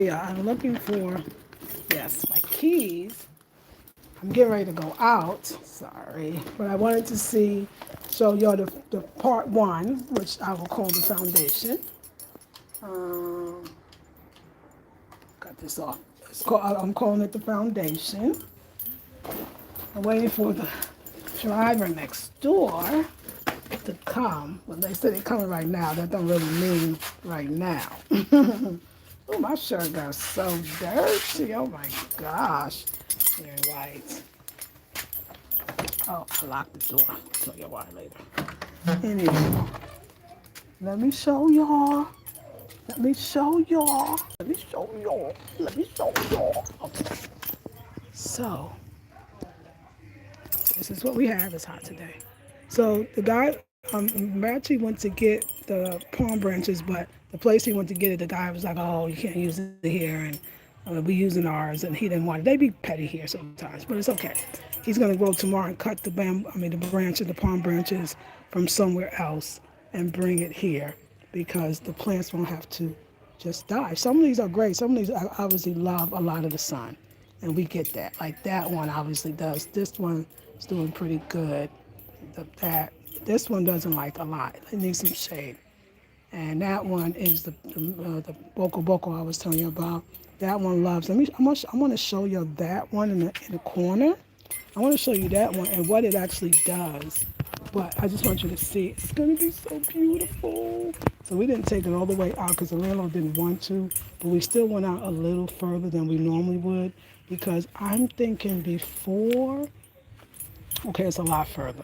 Yeah, I'm looking for, yes, my keys. I'm getting ready to go out. Sorry. But I wanted to show y'all the part one, which I will call the foundation. Um, got this off. I'm calling it the foundation. I'm waiting for the driver next door to come. Well, they said they're coming right now. That don't really mean right now. Oh, my shirt got so dirty. Oh my gosh. Very white. Oh, I locked the door. I'll tell you why later. Anyway, let me show y'all. Let me show y'all. Let me show y'all. Let me show y'all. Okay. So, this is what we have. It's hot today. So the guy, actually went to get the palm branches, but the place he went to get it, the guy was like, "Oh, you can't use it here, and we using ours," and he didn't want it. They be petty here sometimes, but it's okay. He's gonna go tomorrow and cut the branches, the palm branches from somewhere else, and bring it here because the plants won't have to just die. Some of these are great. Some of these obviously love a lot of the sun, and we get that. Like that one obviously does. This one is doing pretty good. That this one doesn't like a lot. It needs some shade. And that one is the Boko Boko I was telling you about. That one loves. I want to show you that one in the corner. I want to show you that one and what it actually does. But I just want you to see. It's going to be so beautiful. So we didn't take it all the way out because the landlord didn't want to. But we still went out a little further than we normally would because I'm thinking before. Okay, it's a lot further.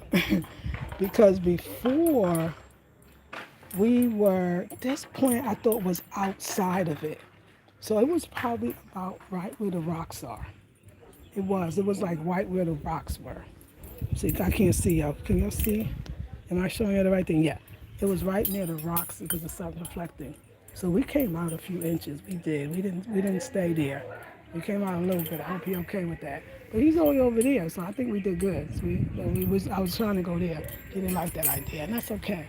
Because before this plant I thought was outside of it. So it was probably about right where the rocks are. It was like right where the rocks were. See, I can't see y'all. Can y'all see? Am I showing you the right thing? Yeah. It was right near the rocks because the sun's reflecting. So we came out a few inches. We did. We didn't stay there. We came out a little bit. I hope you're okay with that. But he's only over there, so I think we did good. So I was trying to go there. He didn't like that idea, and that's okay.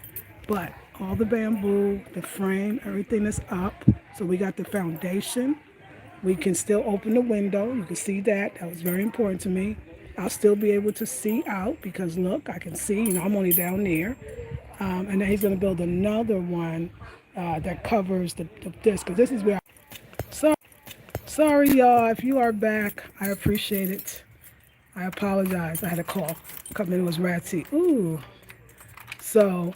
But all the bamboo, the frame, everything is up. So we got the foundation. We can still open the window. You can see that. That was very important to me. I'll still be able to see out because look, I can see. I'm only down there. And then he's going to build another one that covers this because this is where. Sorry, sorry, y'all. If you are back, I appreciate it. I apologize. I had a call come in. It was Ratsy. Ooh. So,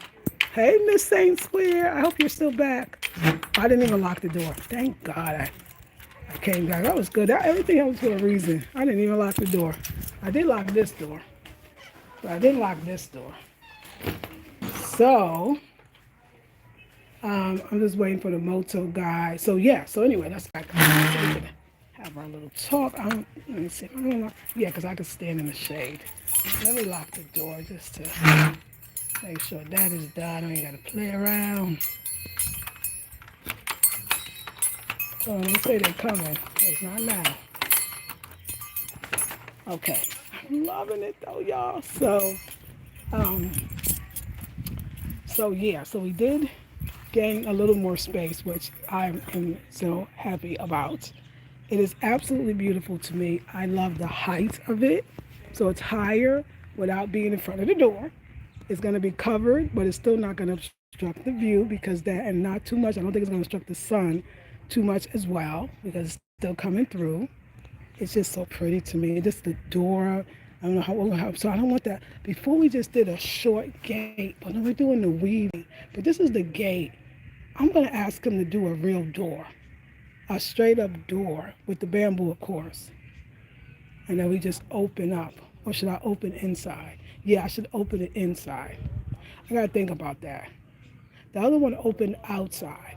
hey, Miss Saint Square. I hope you're still back. I didn't even lock the door. Thank God I came back. That was good. Everything happens for a reason. I didn't even lock the door. I did lock this door, but I didn't lock this door. So, I'm just waiting for the moto guy. So yeah. So anyway, that's back. So we can have our little talk. Let me see. Yeah, because I could stand in the shade. Let me lock the door just to make sure that is done. I ain't got to play around. So when they say they're coming, it's not now. Okay. I'm loving it though, y'all. So we did gain a little more space, which I am so happy about. It is absolutely beautiful to me. I love the height of it. So it's higher without being in front of the door. It's going to be covered, but it's still not going to obstruct the view because that, and not too much. I don't think it's going to obstruct the sun too much as well because it's still coming through. It's just so pretty to me. Just the door. I don't know so I don't want that. Before we just did a short gate, but then we're doing the weaving. But this is the gate. I'm going to ask him to do a real door, a straight up door with the bamboo, of course. And then we just open up. Or should I open inside? Yeah, I should open it inside. I got to think about that. The other one opened outside.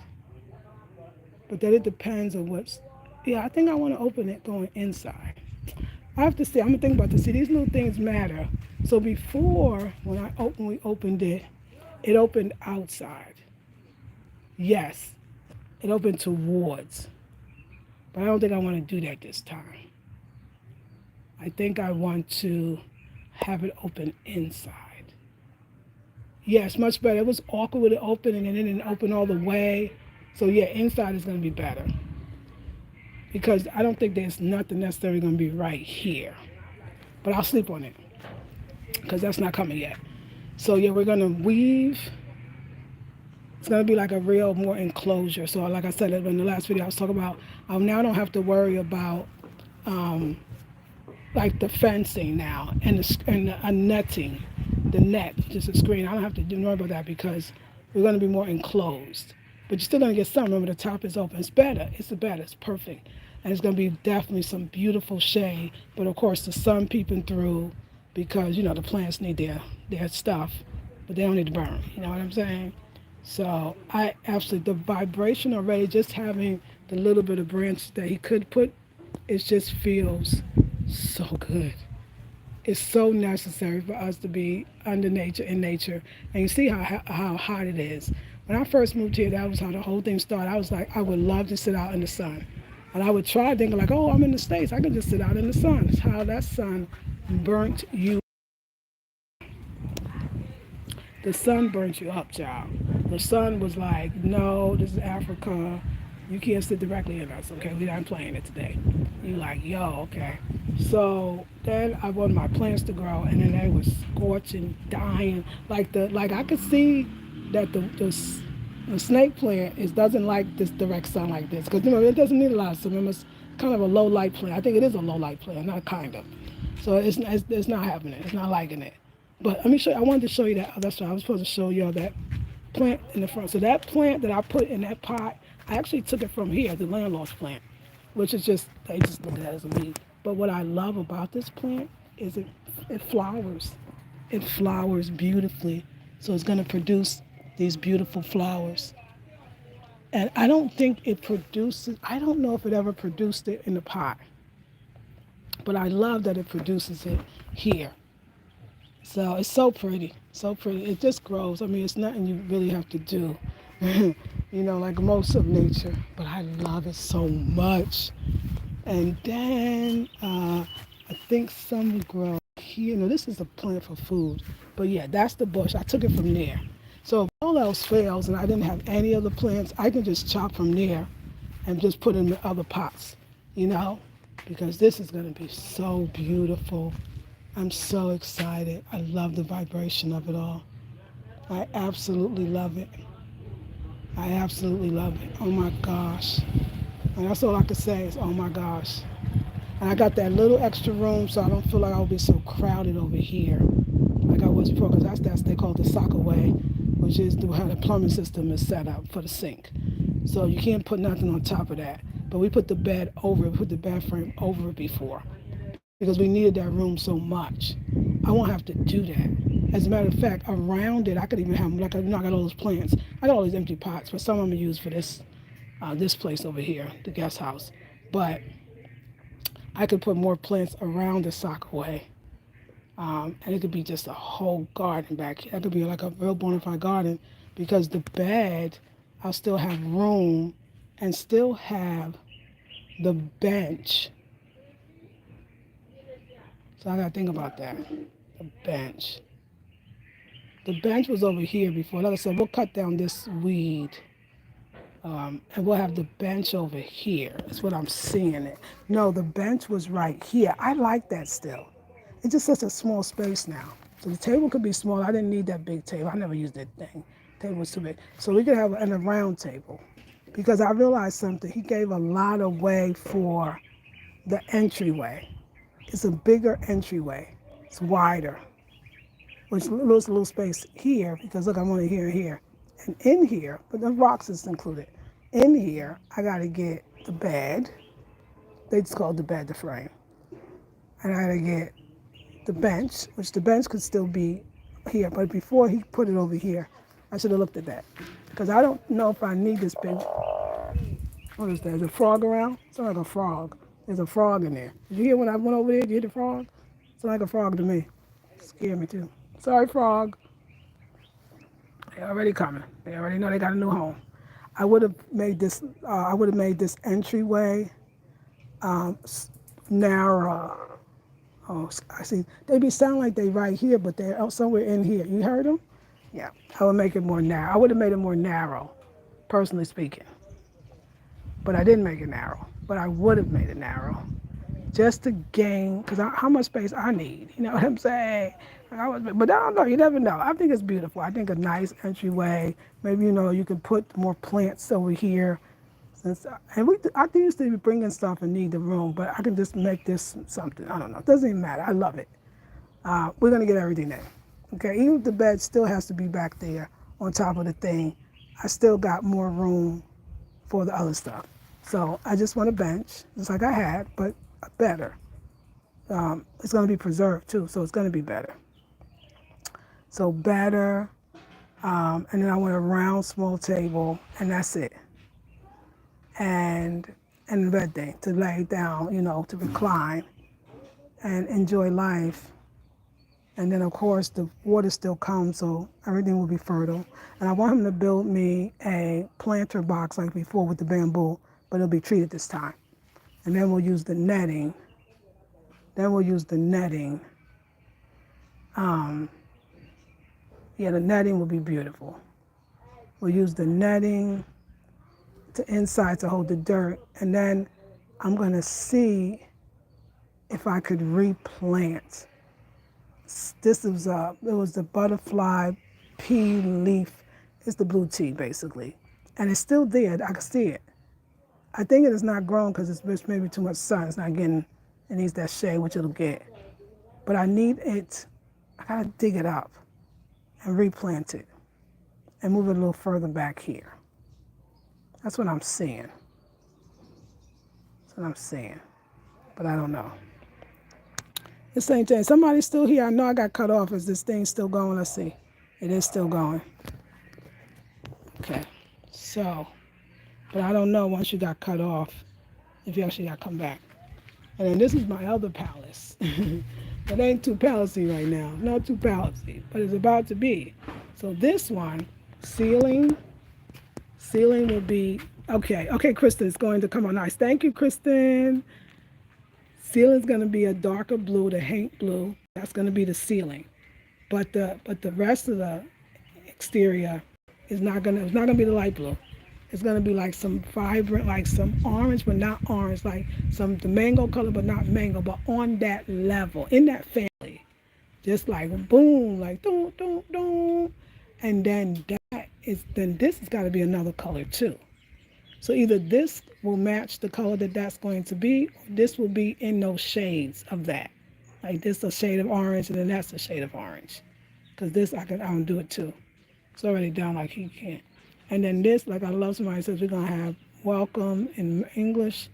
But then it depends on yeah, I think I want to open it going inside. I have to see. I'm going to think about this. See, these little things matter. So before, when we opened it, it opened outside. Yes, it opened towards. But I don't think I want to do that this time. I think I want to have it open inside. Yes, much better. It was awkward with it open and then it didn't open all the way. So yeah, inside is going to be better. because I don't think there's nothing necessarily going to be right here. But I'll sleep on it because that's not coming yet. So yeah, we're going to weave. It's going to be like a real more enclosure. So like I said in the last video, I was talking about now I don't have to worry about um, like the fencing now and the netting, the net, just a screen. I don't have to worry about that because we're going to be more enclosed. But you're still going to get some. Remember, the top is open. It's better. It's better. It's perfect. And it's going to be definitely some beautiful shade. But of course, the sun peeping through because, the plants need their stuff, but they don't need to burn. You know what I'm saying? So I absolutely, the vibration already, just having the little bit of branch that he could put, it just feels so good. It's so necessary for us to be under nature, in nature. And you see how hot it is. When I first moved here, that was how the whole thing started. I was like, I would love to sit out in the sun. And I would try thinking like, oh, I'm in the States. I can just sit out in the sun. It's how that sun burnt you. The sun burnt you up, child. The sun was like, no, this is Africa. You can't sit directly in us, okay? We're not playing it today. You like, yo, okay. So then I wanted my plants to grow, and then they were scorching, dying. Like I could see that the snake plant doesn't like this direct sun like this, because it doesn't need a lot of sun. It's kind of a low light plant. I think it is a low light plant, not kind of. So it's not happening. It's not liking it. But let me show you. I wanted to show you that. That's what I was supposed to show y'all, that plant in the front. So that plant that I put in that pot, I actually took it from here, the landlord's plant, which is they just look at it as a weed. But what I love about this plant is it flowers. It flowers beautifully. So it's going to produce these beautiful flowers. And I don't think it produces, I don't know if it ever produced it in the pot. But I love that it produces it here. So it's so pretty, so pretty. It just grows. I mean, it's nothing you really have to do, like most of nature. But I love it so much. And then I think some grow here. No, this is a plant for food. But yeah, that's the bush. I took it from there. So if all else fails and I didn't have any other plants, I can just chop from there and just put in the other pots, because this is going to be so beautiful. I'm so excited. I love the vibration of it all. I absolutely love it. I absolutely love it. Oh my gosh. And that's all I could say is, oh my gosh. And I got that little extra room so I don't feel like I'll be so crowded over here like I was before, because that's they call it the sock away, which is how the plumbing system is set up for the sink. So you can't put nothing on top of that. But we put the bed frame over it before, because we needed that room so much. I won't have to do that. As a matter of fact, around it, I could even have, I got all those plants. I got all these empty pots, but some of them are used for this place over here, the guest house. But I could put more plants around the sockaway. And it could be just a whole garden back here. That could be like a real bona fide garden, because the bed, I'll still have room and still have the bench. So I got to think about that. The bench. The bench was over here before. Like I said, we'll cut down this weed. And we'll have the bench over here. That's what I'm seeing it. No, the bench was right here. I like that still. It's just such a small space now. So the table could be small. I didn't need that big table. I never used that thing. The table was too big. So we could have a round table. Because I realized something. He gave a lot of way for the entryway. It's a bigger entryway. It's wider, which leaves a little space here, because look, I'm only here and here. And in here, but the rocks is included. In here, I got to get the bed. They just call it the bed, the frame. And I got to get the bench, which the bench could still be here. But before he put it over here, I should have looked at that. Because I don't know if I need this bench. What is that? Is a frog around? It's not like a frog. There's a frog in there. Did you hear when I went over there? Did you hear the frog? It's like a frog to me. It scared me too. Sorry, frog. They're already coming. They already know they got a new home. I would have made this. Entryway narrow. Oh, I see. They sound like they right here, but they're somewhere in here. You heard them? Yeah. I would make it more narrow. I would have made it more narrow, personally speaking. But I didn't make it narrow. but I would have made it narrow just to gain, because how much space I need. You know what I'm saying? But I don't know. You never know. I think it's beautiful. I think a nice entryway. Maybe you can put more plants over here. I used to be bringing stuff and need the room, but I can just make this something. I don't know. It doesn't even matter. I love it. We're gonna get everything in. Okay. Even if the bed still has to be back there on top of the thing, I still got more room for the other stuff. So I just want a bench, just like I had, but better. It's going to be preserved too, so it's going to be better. So better, and then I want a round small table, and that's it. And the bed thing to lay down, to recline and enjoy life. And then of course the water still comes, so everything will be fertile. And I want him to build me a planter box like before with the bamboo, but it'll be treated this time. And then we'll use the netting. The netting will be beautiful. We'll use the netting to inside to hold the dirt, and then I'm gonna see if I could replant. It was the butterfly pea leaf. It's the blue tea basically, and it's still there. I can see it. I think it is not grown because it's maybe too much sun. It's not getting. It needs that shade, which it'll get. But I need it. I gotta dig it up and replant it and move it a little further back here. That's what I'm seeing. But I don't know. The same thing. Somebody's still here. I know I got cut off. Is this thing still going? Let's see. It is still going. Okay. So, but I don't know once you got cut off if you actually got to come back. And then this is my other palace. It ain't too palacey right now. Not too palacey, but it's about to be. So this one, ceiling will be, okay, Kristen, it's going to come on nice. Thank you, Kristen. Ceiling's going to be a darker blue, the Hank blue. That's going to be the ceiling. But the rest of the exterior is not going to be the light blue. It's going to be like some vibrant, like some orange, but not orange, like the mango color, but not mango, but on that level, in that family. Just like boom, like dun, dun, dun. And then this has got to be another color too. So either this will match the color that's going to be, or this will be in those shades of that. Like this a shade of orange, and then that's a shade of orange. Because this, I don't do it too. It's already done like he can't. And then this, like I love somebody says, we're going to have welcome in English,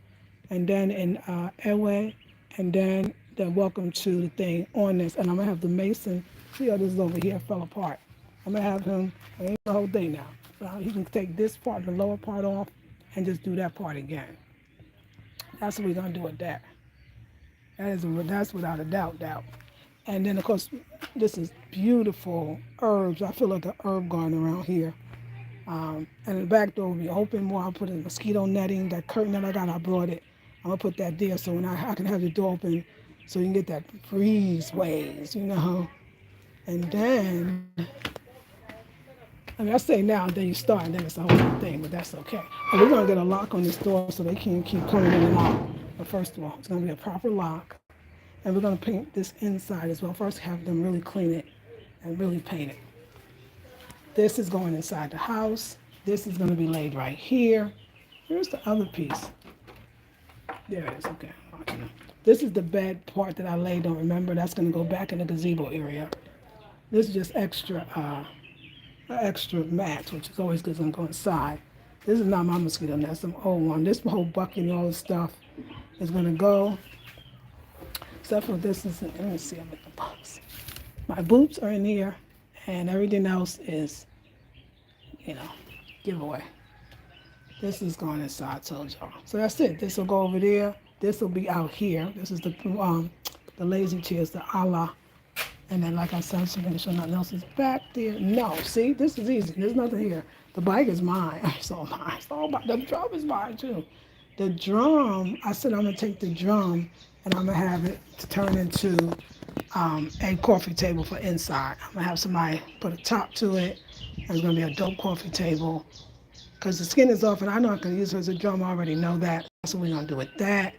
and then in Ewe, and then the welcome to the thing on this. And I'm going to have the mason, see how this is over here, fell apart. I'm going to have him, ain't the whole thing now. So he can take this part, the lower part off, and just do that part again. That's what we're going to do with that. That's without a doubt. And then, of course, this is beautiful herbs. I feel like an herb garden around here. And the back door will be open more. I'll put in mosquito netting. That curtain that I got, I brought it. I'm going to put that there so when I can have the door open so you can get that breeze waves, And then, I say now, then you start, and then it's the whole thing, but that's okay. But we're going to get a lock on this door so they can't keep coming in and out. But first of all, it's going to be a proper lock. And we're going to paint this inside as well. First, have them really clean it and really paint it. This is going inside the house. This is going to be laid right here. Here's the other piece. There it is. Okay. This is the bed part that I laid on. Remember, that's going to go back in the gazebo area. This is just extra mats, which is always good. It's going to go inside. This is not my mosquito net. Some old one. This whole bucket and all this stuff is going to go. Except for this is, let me see, I'm in the box. My boots are in here, and everything else is, giveaway. This is going inside, I told y'all. So that's it. This will go over there. This will be out here. This is the lazy chairs, the Allah. And then, like I said, I'm going to show nothing else is back there. No, see, this is easy. There's nothing here. The bike is mine. It's all mine. It's all mine. The drum is mine, too. The drum, I said I'm going to take the drum and I'm going to have it turn into a coffee table for inside. I'm going to have somebody put a top to it. And it's going to be a dope coffee table. Because the skin is off, and I know I can use it as a drum. I already know that. that's what we're gonna do with that.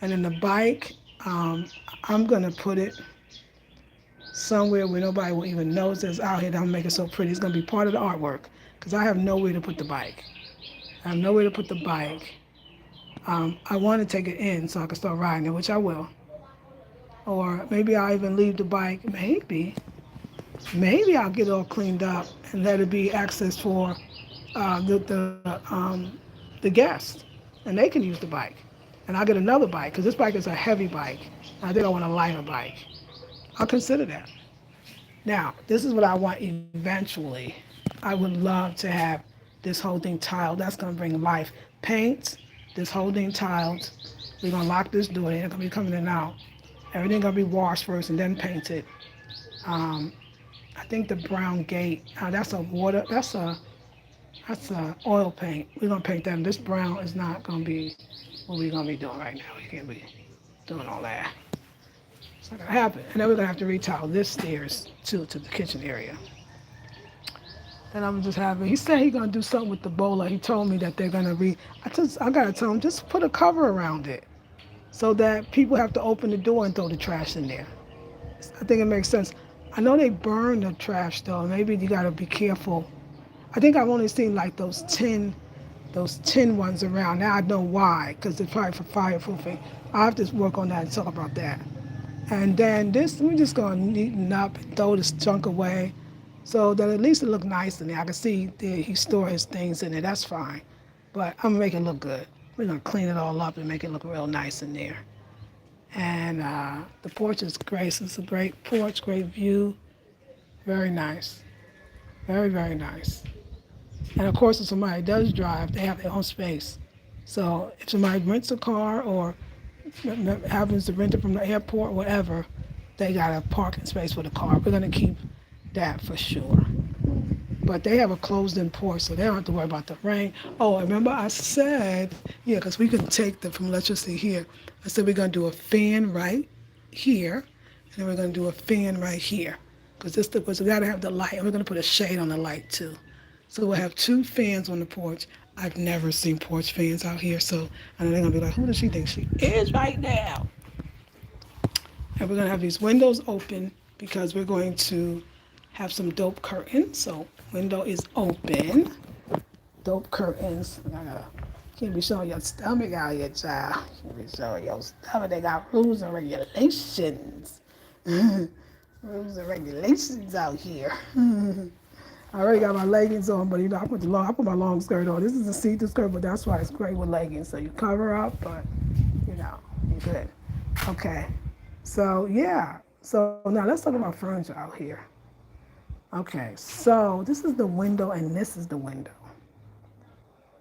And then the bike, um, I'm gonna put it somewhere where nobody will even notice it's out here. That I'm gonna make it so pretty. It's gonna be part of the artwork because I have nowhere to put the bike. I have nowhere to put the bike. I want to take it in so I can start riding it, which I will. Or maybe I'll even leave the bike. Maybe I'll get it all cleaned up and let it be access for the guests, and they can use the bike. And I'll get another bike because this bike is a heavy bike. I think I want a lighter bike. I'll consider that. Now, this is what I want eventually. I would love to have this whole thing tiled. That's going to bring life. Paint, this whole thing tiled. We're going to lock this door. They're going to be coming in and out. Everything going to be washed first and then painted. Um, I think the brown gate, that's a oil paint. We're going to paint that. And this brown is not going to be what we're going to be doing right now. We can't be doing all that. It's not going to happen. And then we're going to have to retile this stairs too to the kitchen area. Then I'm just having. He said he's gonna do something with the bowler. He told me that they're gonna I gotta tell him just put a cover around it, so that people have to open the door and throw the trash in there. I think it makes sense. I know they burn the trash though. Maybe you gotta be careful. I think I've only seen like those tin ones around. Now I know why, because it's probably for fireproofing. I have to work on that and talk about that. And then this, we're just gonna neaten up and throw this junk away so that at least it look nice in there. I can see that he store his things in there, that's fine. But I'm gonna make it look good. We're gonna clean it all up and make it look real nice in there. And the porch is great. So it's a great porch, great view. Very nice. Very, very nice. And of course, if somebody does drive, they have their own space. So if somebody rents a car or happens to rent it from the airport, whatever, they got a parking space for the car. We're gonna keep that for sure. But they have a closed-in porch, so they don't have to worry about the rain. Oh, remember I said, yeah, because we can take the from electricity here. I said we're gonna do a fan right here, and then we're gonna do a fan right here, because we gotta have the light, and we're gonna put a shade on the light too. So we'll have two fans on the porch. I've never seen porch fans out here, so I know they're gonna be like, who does she think she is right now? And we're gonna have these windows open because we're going to have some dope curtains. So window is open. Dope curtains. Can't be showing your stomach out here, child. Can't be showing your stomach. They got rules and regulations. Rules and regulations out here. I already got my leggings on, but I put my long skirt on. This is a see-through skirt, but that's why it's great with leggings. So you cover up, but you're good. Okay. So yeah. So now let's talk about furniture out here. Okay, so this is the window and this is the window.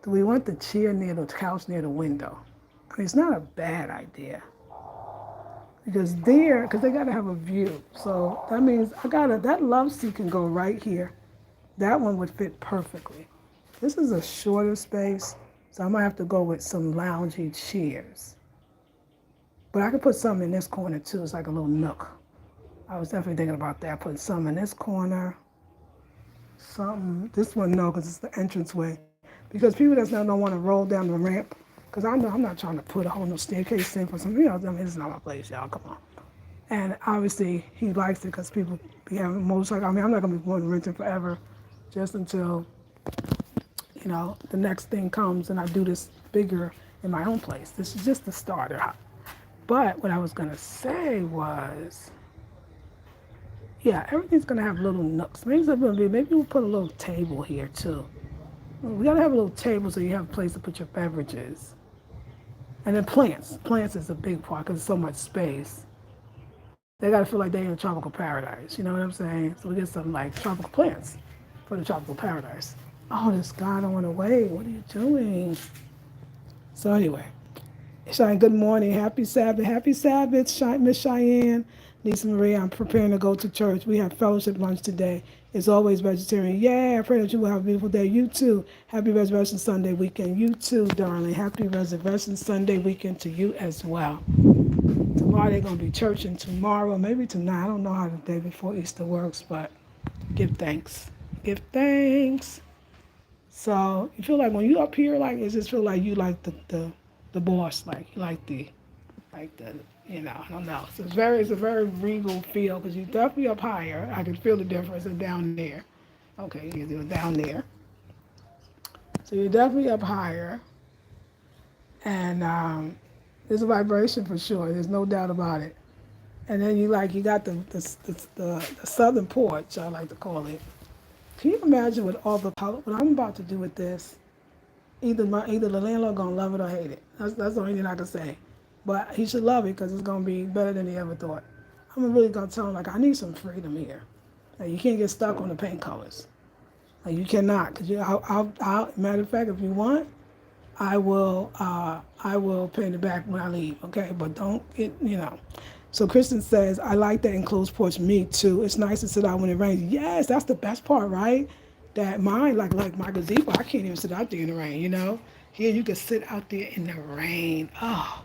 Do we want the chair near the couch near the window? I mean, it's not a bad idea. Because they gotta have a view. So that means that love seat can go right here. That one would fit perfectly. This is a shorter space, so I might have to go with some loungy chairs. But I could put some in this corner too. It's like a little nook. I was definitely thinking about that. Put some in this corner. This one, no, because it's the entranceway. Because people that's not don't want to roll down the ramp. Because I know I'm not trying to put a whole new staircase in for some, I mean, it's not my place, y'all, come on. And obviously, he likes it because people be having motorcycles. I mean, I'm not going to be renting forever just until, the next thing comes and I do this bigger in my own place. This is just the starter. But what I was going to say was, yeah, everything's gonna have little nooks. Maybe we'll put a little table here too. We gotta have a little table so you have a place to put your beverages. And then plants. Plants is a big part because there's so much space. They gotta feel like they're in a tropical paradise. You know what I'm saying? So we get some like tropical plants for the tropical paradise. Oh, this guy don't want to wait. What are you doing? So anyway, Cheyenne, good morning. Happy Sabbath. Happy Sabbath, Miss Cheyenne. Lisa Marie, I'm preparing to go to church. We have fellowship lunch today. It's always vegetarian. Yeah, I pray that you will have a beautiful day. You too. Happy Resurrection Sunday weekend. You too, darling. Happy Resurrection Sunday weekend to you as well. Tomorrow they're going to be churching tomorrow, maybe tonight. I don't know how the day before Easter works, but give thanks. Give thanks. So you feel like when you up here, like it just feel like you like the the boss, like the, I don't know. So it's a very regal feel because you definitely up higher. I can feel the difference in down there. Okay, you're down there. So you're definitely up higher, and there's a vibration for sure. There's no doubt about it. And then you got the southern porch, I like to call it. Can you imagine with all the color? What I'm about to do with this? Either the landlord gonna love it or hate it. That's the only thing I can say. But he should love it because it's gonna be better than he ever thought. I'm really gonna tell him like I need some freedom here. Like you can't get stuck on the paint colors. Like you cannot. Cause matter of fact, if you want, I will paint it back when I leave. Okay, but don't get. So Kristen says, I like that enclosed porch. Me too. It's nice to sit out when it rains. Yes, that's the best part, right? That mine, like my gazebo, I can't even sit out there in the rain. Here you can sit out there in the rain. Oh,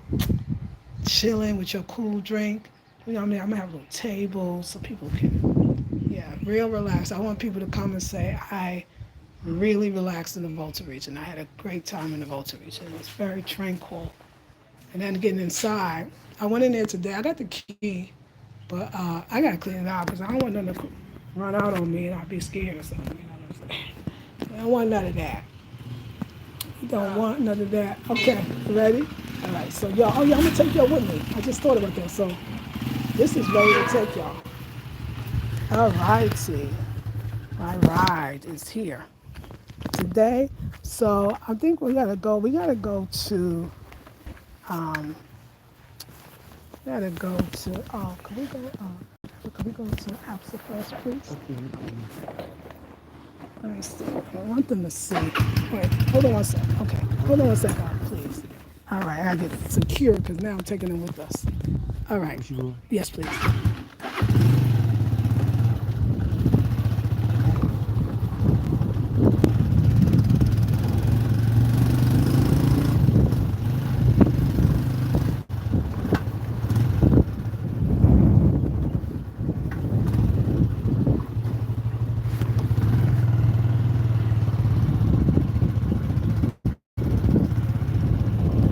chilling with your cool drink. I mean, I'm gonna have a little table so people can, yeah, real relaxed. I want people to come and say, I really relaxed in the Volta region. I had a great time in the Volta region. It was very tranquil. And then getting inside, I went in there today. I got the key, but I got to clean it out because I don't want nothing to run out on me and I'll be scared or something. You know what I'm saying? I don't want none of that. You don't want none of that. Okay, you ready? All right, so y'all, I'm going to take y'all with me. I just thought about that. So this is ready to take y'all. All righty. My ride is here today. So I think we got to go. We got to go to, um, can we go to Apsa first, please? Let me see. I want them to see. Wait, hold on one second. Okay, hold on one second, please. All right, I get secure because now I'm taking them with us. All right. Yes, please.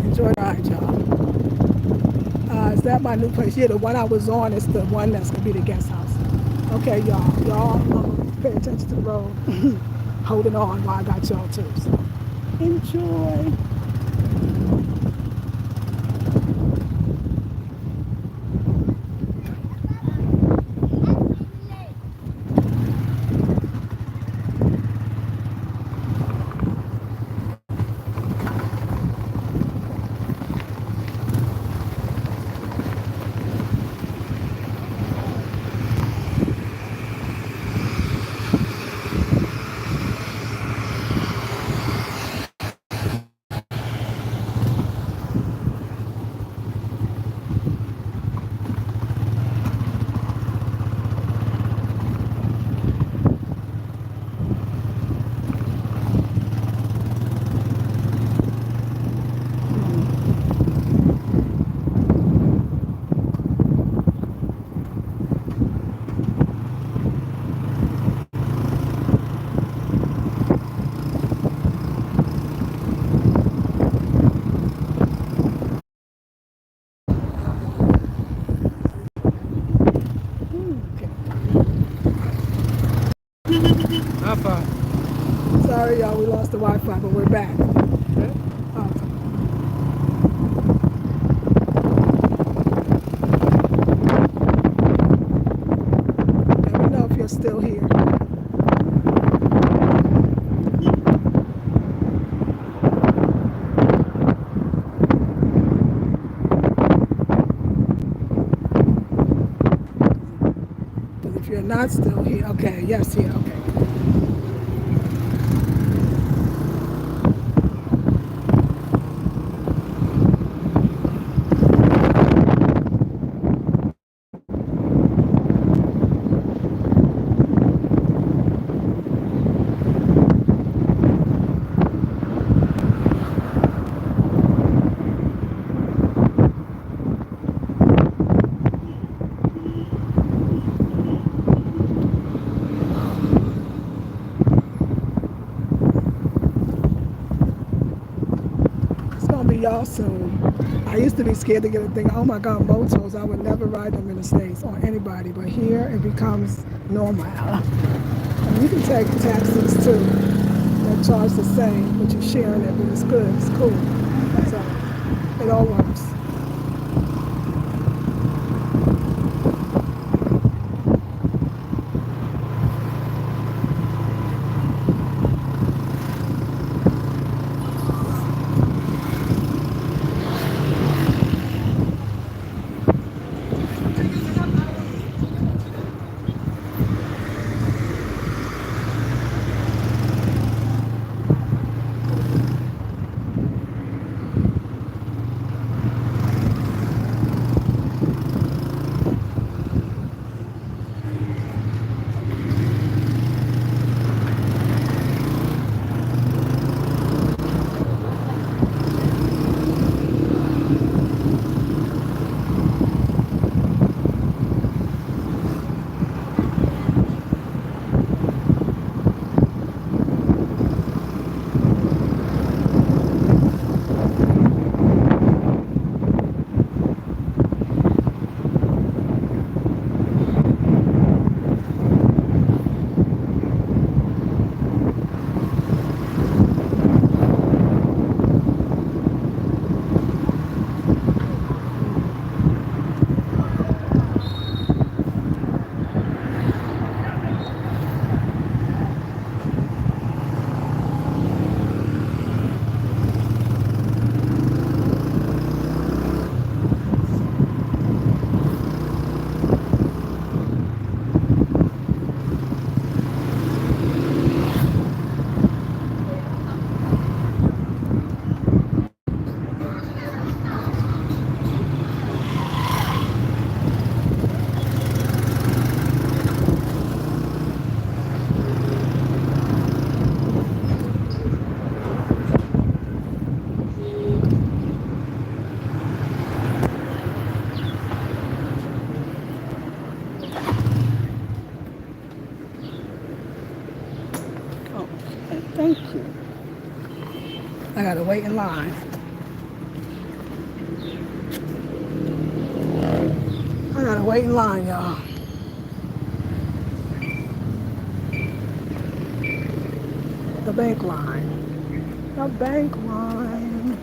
Enjoy the ride, y'all. Is that my new place? Yeah, the one I was on is the one that's gonna be the guest house. Okay, y'all. Pay attention to the road. Holding on while I got y'all too. So enjoy. Apa? Sorry, y'all. We lost the Wi-Fi, but we're back. Let me know if you're still here. Because if you're not still here, okay, yes, here, okay. out soon. I used to be scared to get a thing. Oh my God, motos! I would never ride them in the States on anybody, but here it becomes normal. And you can take taxis too that charge the same, but you're sharing it, but it's good, it's cool. So it all works. Okay, thank you. I gotta wait in line. I gotta wait in line, y'all. The bank line. The bank line.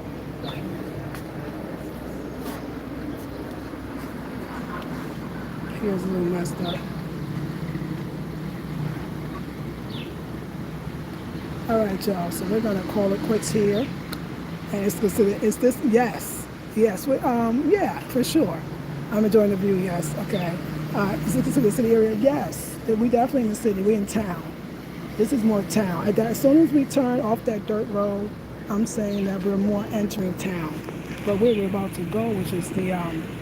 Here's a little messed up. All right, y'all. So we're gonna call it quits here, and it's considered. Is this? Yes, yes. Yeah, for sure. I'm enjoying the view. Yes. Okay. Is it considered city area? Yes. We definitely in the city. We're in town. This is more town. As soon as we turn off that dirt road, I'm saying that we're more entering town. But where we're about to go, which is the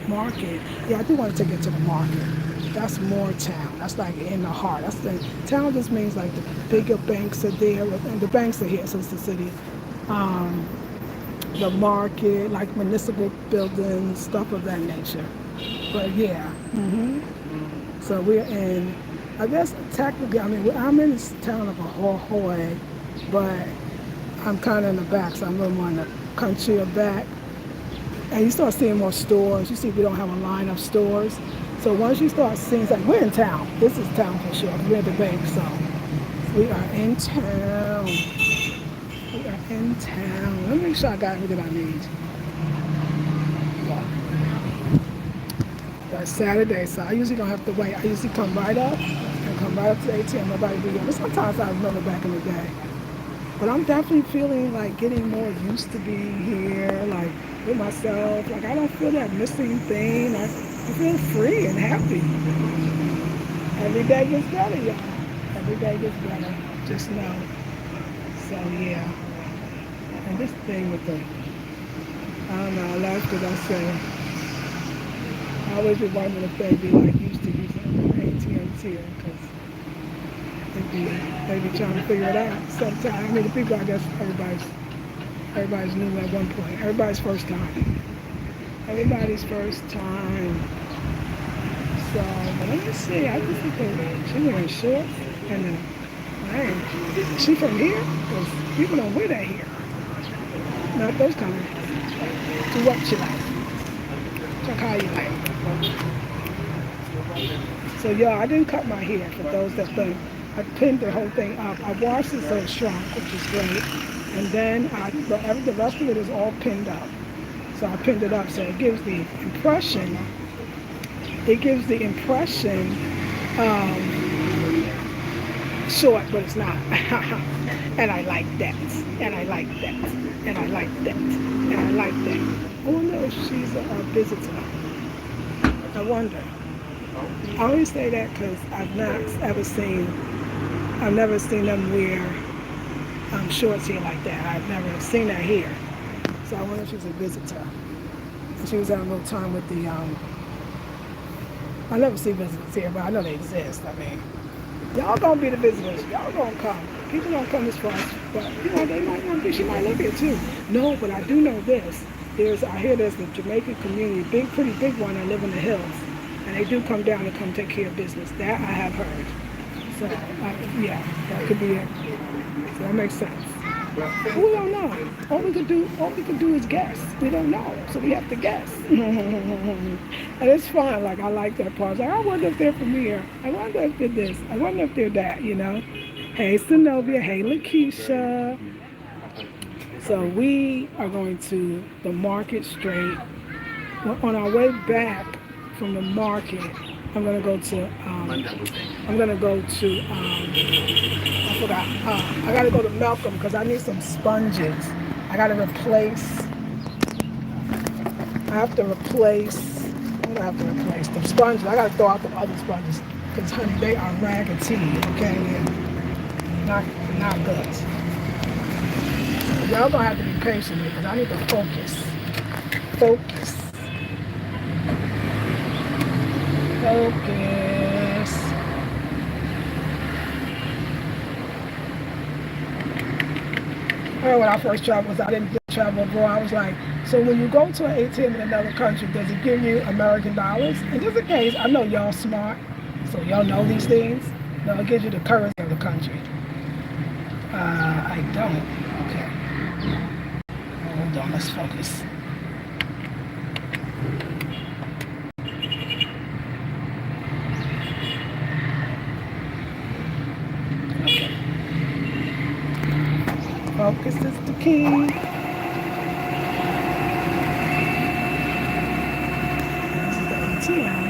market. Yeah, I do want to take it to the market. That's more town. That's like in the heart. That's the town. Just means like the bigger banks are there, and the banks are here, so it's the city. The market, like municipal buildings, stuff of that nature. But yeah. So we're in. I guess technically, I mean, I'm in this town of Ahoy, but I'm kind of in the back, so I'm a little more in the country or back. And you start seeing more stores. You see we don't have a line of stores. So once you start seeing, it's like, we're in town. This is town for sure. We're at the bank, so we are in town. We are in town. Let me make sure I got everything I need. But Saturday, so I usually don't have to wait. I usually come right up and come right up to the ATM. Nobody be here. But sometimes I remember back in the day. But I'm definitely feeling like getting more used to being here, like with myself. Like I don't feel that missing thing. I feel free and happy. Every day gets better, y'all. Every day gets better. Just know. So yeah. And this thing with the, I don't know, I laughed at I say. I always be wondering if they be like used to using ATMs here, because they be trying to figure it out. Sometimes, I mean, the people, I guess everybody's new at one point. Everybody's first time. Everybody's first time. So, but let me see. I just think she wearing shorts and hey, is she from here? Because people don't wear that here. Not those kind of. To what you like. To how you like. So yeah, I didn't cut my hair for those that think. I pinned the whole thing up. I washed it so it shrunk, which is great. And then the rest of it is all pinned up. So I pinned it up so it gives the impression short, but it's not. And I like that. And I like that. And I like that. And I like that. I wonder if she's a visitor. I wonder. I always say that because I've never seen them wear shorts here like that. I've never seen her here. So I wonder if she's a visitor. And she was having a little time with the, I never see visitors here, but I know they exist. I mean, y'all gonna be the visitors. Y'all gonna come. People don't come as far as, but they might want to. She might live here too. No, but I do know this. I hear there's the Jamaican community, pretty big one. I live in the hills, and they do come down and come take care of business. That I have heard. So yeah, that could be it. So that makes sense. We don't know. All we can do is guess. We don't know, so we have to guess. And it's fun. Like I like that part. Like I wonder if they're from here. I wonder if they're this. I wonder if they're that. Hey, Zenobia. Hey, Lakeisha. So we are going to the Market Street. We're on our way back from the market. I'm gonna go to. I forgot. I gotta go to Malcolm because I need some sponges. I have to replace. What do I have to replace? The sponges. I gotta throw out the other sponges because, honey, they are raggedy. Okay, and not good. Y'all gonna have to be patient with because I need to focus. Focus. When I first traveled, I didn't travel abroad. I was like, so when you go to an ATM in another country, does it give you American dollars? And just in case, I know y'all smart, so y'all know these things. No, it gives you the currency of the country. I don't. Okay. Hold on, let's focus. Focus is the key. This is the ATM.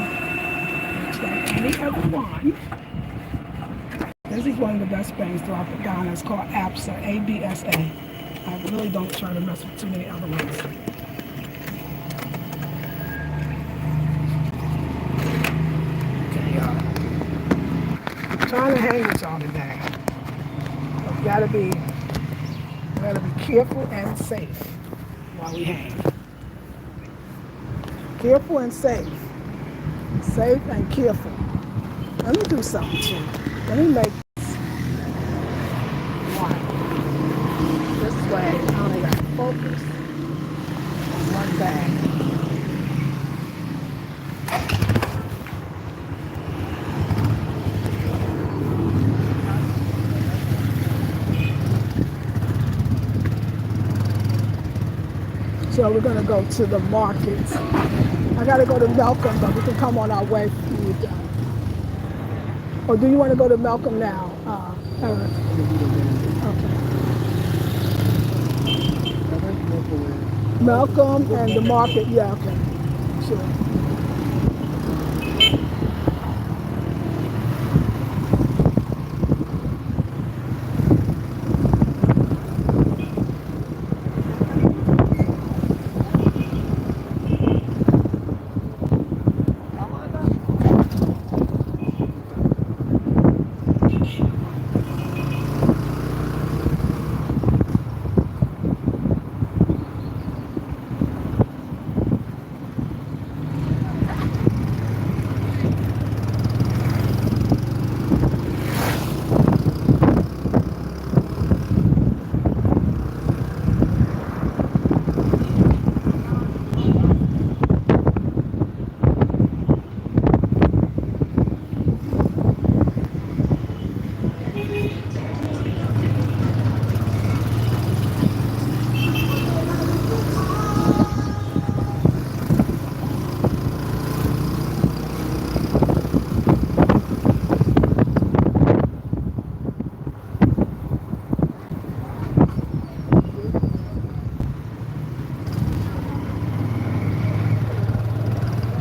Looks like any other one. This is one of the best banks throughout the Ghana. It's called ABSA, A-B-S-A. I really don't try to mess with too many other ones. Okay, y'all. I'm trying to hang with y'all today. But gotta be careful and safe while we hang. Careful and safe. Safe and careful. Let me do something too. Let me make this one. This way, I only got to focus on one bag. So we're going to go to the market. I got to go to Malcolm, but we can come on our way when we're done. Or do you want to go to Malcolm now, Eric? Okay. Malcolm and the market, yeah, okay. Sure.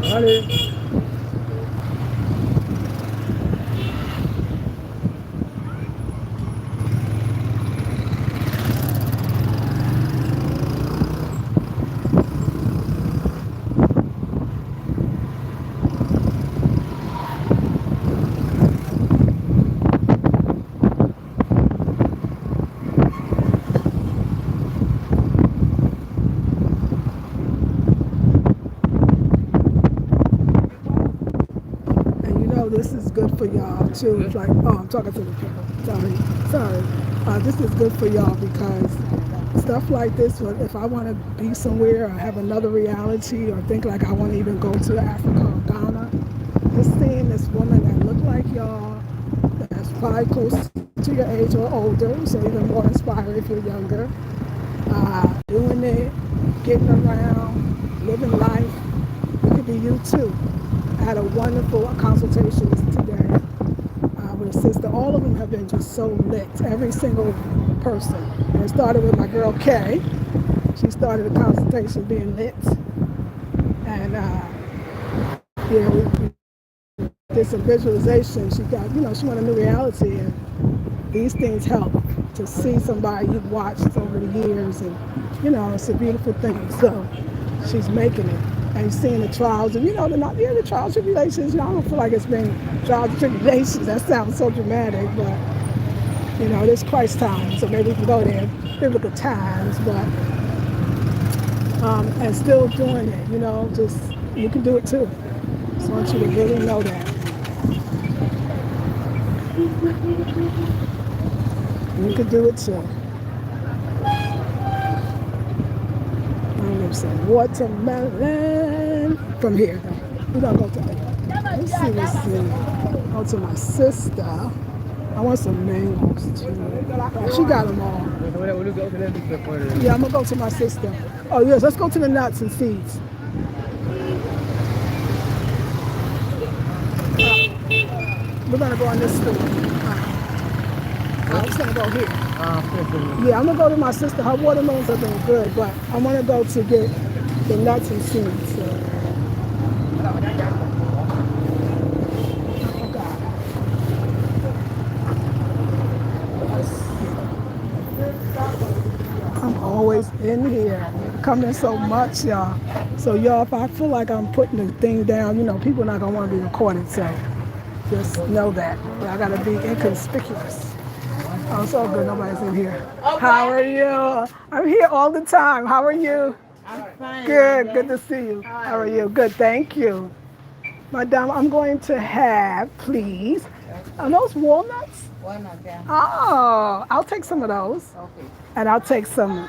Allez. And you know this is good for y'all too. It's like, oh, I'm talking to the people. Sorry. This is good for y'all because stuff like this, if I want to be somewhere or have another reality or think like I want to even go to Africa or Ghana, just seeing this woman that look like y'all, that's probably close to your age or older, so even more inspired if you're younger, doing it, getting around, living life. It could be you too. I had a wonderful consultation today with a sister. All of them have been just so lit, every single person. And it started with my girl Kay. She started the consultation being lit. And yeah, we did some visualization. She got, she wanted a new reality. And these things help to see somebody you've watched over the years. And, it's a beautiful thing. So she's making it. And seeing the trials, and the trials, tribulations, I don't feel like it's been trials and tribulations. That sounds so dramatic, but, it's Christ time, so maybe we can go there, biblical times, but, and still doing it, just, you can do it too. Just want you to really know that. You can do it too. I'm gonna say watermelon from here. We're gonna go to. Let's see what's here. Go to my sister. I want some mangoes too. She got them all. Yeah, I'm gonna go to my sister. Oh yes, let's go to the nuts and seeds. We're gonna go on this store. I was gonna go here. Yeah, I'm gonna go to my sister. Her watermelons have been good, but I want to go to get the nuts and seeds. So. Oh God. I'm always in here. I come in so much, y'all. So y'all, if I feel like I'm putting the thing down, people are not gonna want to be recorded. So just know that. But I gotta be inconspicuous. Oh, it's all good. Nobody's in here. Okay. How are you? I'm here all the time. How are you? I'm fine. Good. Good to see you. How are you? Good. Thank you. Madame, I'm going to have, please, are those walnuts? Walnuts, yeah. Oh, I'll take some of those. Okay. And I'll take some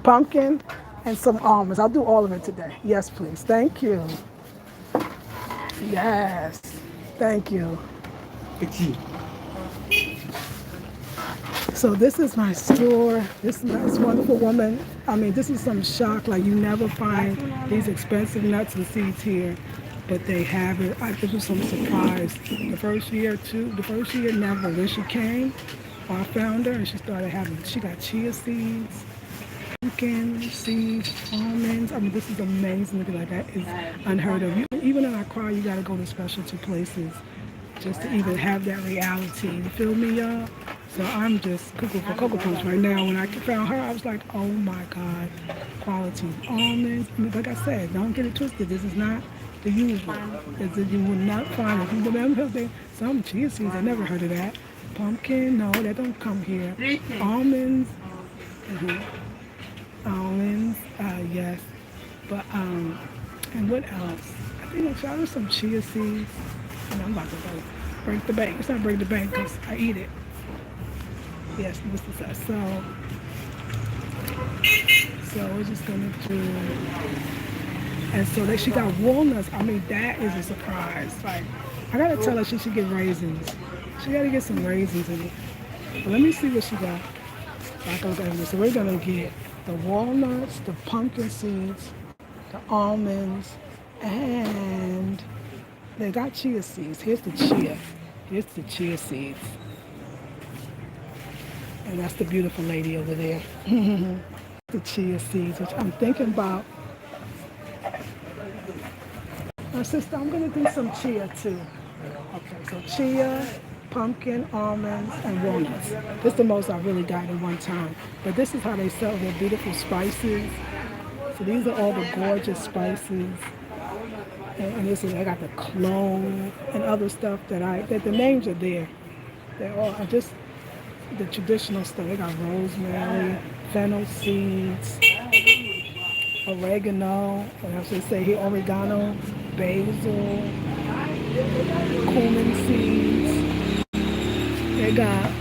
pumpkin and some almonds. I'll do all of it today. Yes, please. Thank you. Yes. Thank you. So this is my store. This wonderful woman. I mean, this is some shock. Like you never find these expensive nuts and seeds here, but they have it. This was some surprise. The first year never. When she came, I found her and she started having. She got chia seeds, pumpkin seeds, almonds. I mean, this is amazing. Looking like that is unheard of. Even in Accra, you got to go to specialty places just to even have that reality. You feel me, y'all? So I'm just cuckoo for Cocoa Punch right now. When I found her, I was like, oh my God, quality almonds. I mean, like I said, don't get it twisted. This is not the usual. You will not find it. You remember some chia seeds, I never heard of that. Pumpkin, no, that don't come here. Almonds, almonds, yes. But, and what else? I think I found some chia seeds. And I'm about to go break the bank. It's not break the bank because I eat it. Yes, this is that. So we're just gonna do, and so she got walnuts. I mean, that is a surprise. Like, I gotta tell her she should get raisins. She gotta get some raisins in it. But let me see what she got. So we're gonna get the walnuts, the pumpkin seeds, the almonds, and they got chia seeds. Here's the chia. Here's the chia seeds. And that's the beautiful lady over there. The chia seeds, which I'm thinking about Sister, I'm gonna do some chia too. Okay, so chia, pumpkin, almonds, and walnuts. This is the most I really got at one time. But this is how they sell their beautiful spices. So these are all the gorgeous spices. And this is I got the clove and other stuff that the names are there. They're all just the traditional stuff. They got rosemary, fennel seeds, oregano, and I should say here oregano, basil, cumin seeds. They got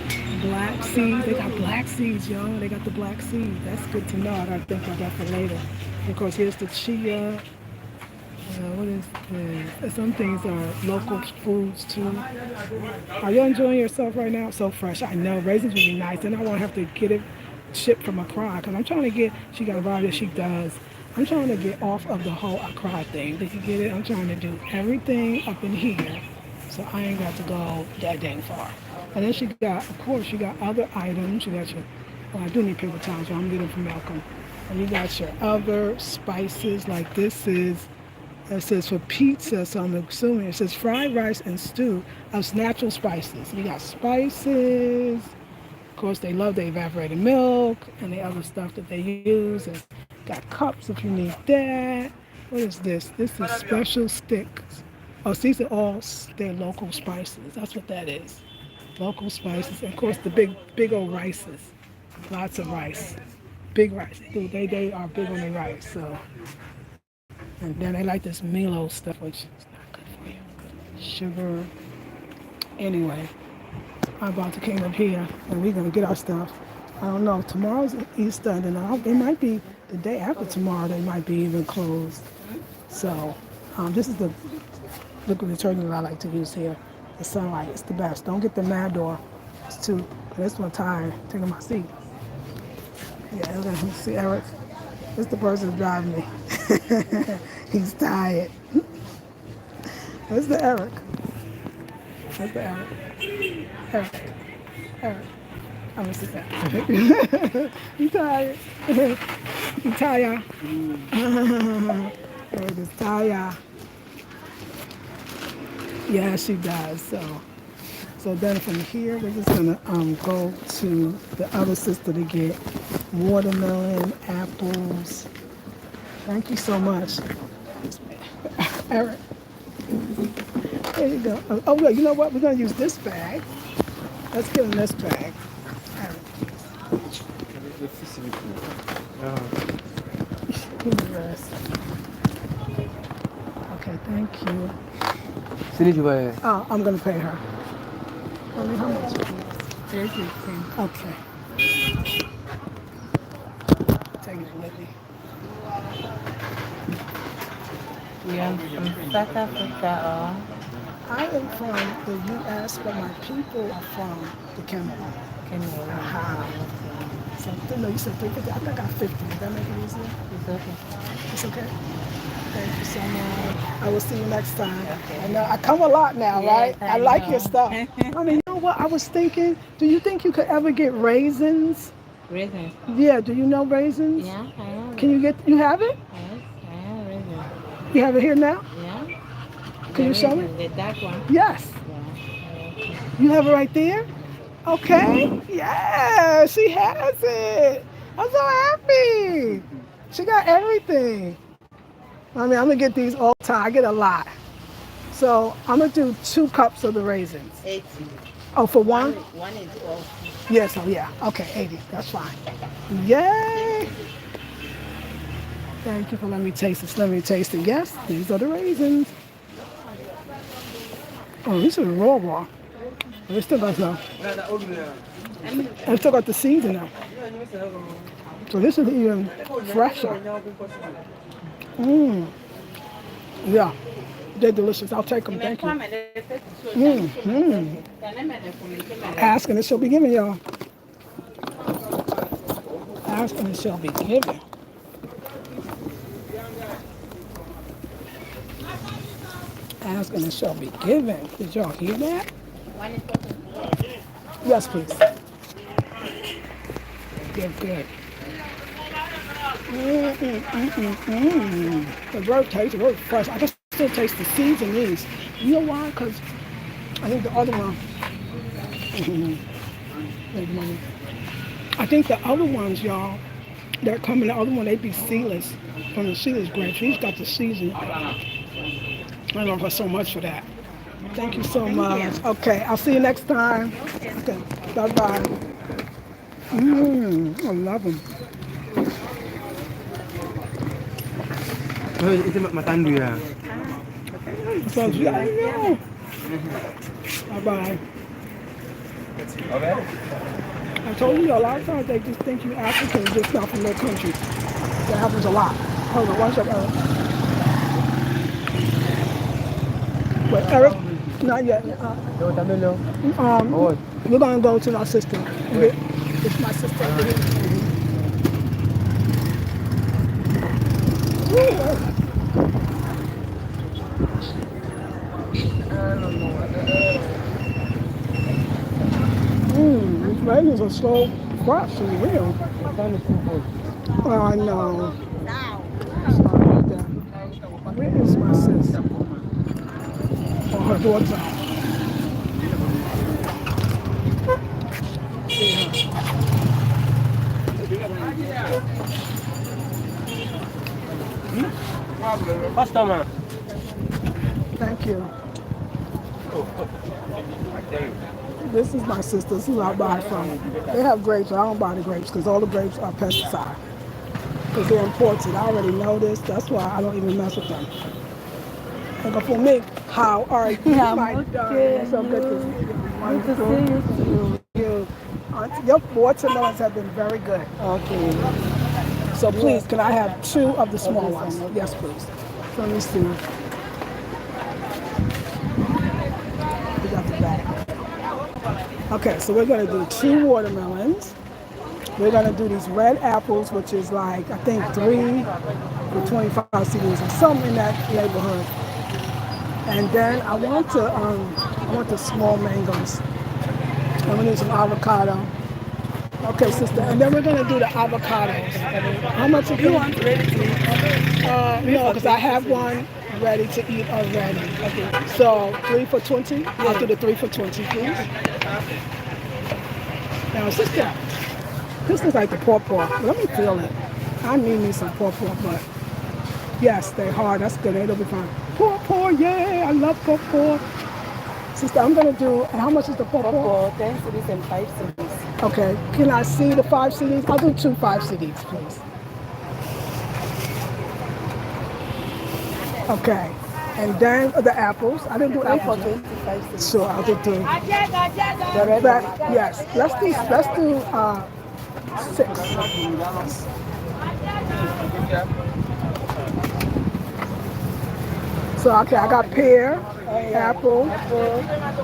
black seeds. They got black seeds, y'all. They got the black seeds. That's good to know. I gotta think about that for later. Of course, here's the chia. What is this? Some things are local foods too. Are you enjoying yourself right now? So fresh. I know raisins would be nice, and I won't have to get it shipped from Accra because I'm trying to get. She got a vibe that she does. I'm trying to get off of the whole Accra thing. Did you get it? I'm trying to do everything up in here, so I ain't got to go that dang far. And then she got, of course, you got other items. You got your. Well, I do need paper towels, so I'm getting from Malcolm. And you got your other spices like this is. It says for pizza, so I'm assuming it says fried rice and stew of natural spices. We got spices. Of course, they love the evaporated milk and the other stuff that they use. And got cups if you need that. What is this? This is special sticks. Oh, so these are all their local spices. That's what that is. Local spices. And of course, the big old rices. Lots of rice. Big rice. They are big on the rice. So. And then they like this Milo stuff, which is not good for you. Sugar. Anyway, I'm about to came up here, and we're gonna get our stuff. I don't know. Tomorrow's Easter, and then it might be the day after tomorrow. They might be even closed. So, this is the liquid detergent that I like to use here. The Sunlight. It's the best. Don't get the Mad Door. It's too. This one tired. Taking my seat. Yeah, let me see Eric. This is the person driving me. He's tired. Where's the Eric? Where's the Eric? Eric. I'm gonna sit down. He's tired. He's tired. Eric is tired. Yeah, she does. So then from here, we're just gonna go to the other sister to get watermelon, apples. Thank you so much, Eric. There you go. Oh, well, you know what? We're gonna use this bag. Let's give him this bag. Eric. Give me the rest. Okay, thank you. Oh, I'm gonna pay her. How much? 30. Okay. Take it with me. Yeah, from South Africa I am from the U.S., but my people are from the Cameroon. or Kenya. So, no, you said 350. I think I got 50. Does that make it easier? It's okay. It's okay. Thank you so much. I will see you next time. Okay. I know I come a lot now, right? Yes, I like know. your stuff. I mean, you know what? I was thinking, do you think you could ever get raisins? Raisins. Yeah, do you know raisins? Yeah, I have. Can you you have it? Yes, I have raisins. You have it here now? Yeah. Can you show me? The dark one. Yes. Yeah. You have it right there? Okay. Yeah, she has it. I'm so happy. She got everything. I mean, I'm going to get these all the time. I get a lot. So I'm going to do 2 cups of the raisins. 80. Oh, for one? One is 12. Yes, oh yeah. Okay, 80. That's fine. Yay! Thank you for letting me taste this. Let me taste it. Yes, these are the raisins. Oh, these are raw. They still got some. And it still got the seeds in them. So this is even fresher. Yeah, they're delicious. I'll take them. Thank you. Ask and it shall be given, y'all. Ask and it shall be given. Ask and it shall be given. Did y'all hear that? Yes, please. Good. The bird tastes really fresh. I just still taste the seeds in these. You know why? Because I think the other one, wait a minute. I think the other ones, y'all, that come in the other one, they be seedless from the seedless grapes. These got the seeds in it. I love her so much for that. Thank you so much. Okay, I'll see you next time. Okay, bye bye. I love them. Oh, itu makan dulu ya. So, yeah, I know. Bye bye. I told you a lot of times they just think you African, just not from their country. That happens a lot. Hold on, watch up, Eric. Wait, Eric, not yet. We're gonna go to our sister. It's my sister. These Ravens are so fresh and real. Oh, I know. Sorry about that. Where is my sister? Or her daughter? Customer. Thank you. This is my sister. This is where I buy from. They have grapes, but I don't buy the grapes because all the grapes are pesticide. Because they're imported. I already know this. That's why I don't even mess with them. And for me, how are you, my darling? So good to see you. Good to see you too. Your watermelons have been very good. Okay. So please, can I have 2 of the small ones? Yes, please. Let me see. We got the bag. Okay, so we're going to do 2 watermelons. We're going to do these red apples, which is like, I think 3 for 25 CDs or something in that neighborhood. And then I want the small mangoes. And we need some avocado. Okay, sister. And then we're going to do the avocados. How much you want? Ready to eat? No, because I have one ready to eat already. Okay. So 3 for 20? Yeah. I'll do the 3 for 20, please. Now, sister, this is like the pawpaw. Let me feel it. I need me some pawpaw, but yes, they're hard. That's good. It'll be fine. Pawpaw, yeah, I love pawpaw. Sister, I'm going to do, and how much is the pawpaw? Pawpaw, 10 CDs and 5 CDs. Okay, can I see the 5 CDs? I'll do 2 5 CDs, please. Okay, and then the apples. I didn't do apples. 25 CDs. Sure, I'll do 3. The red But, yes, let's do 6. So, okay, I got pear, apple,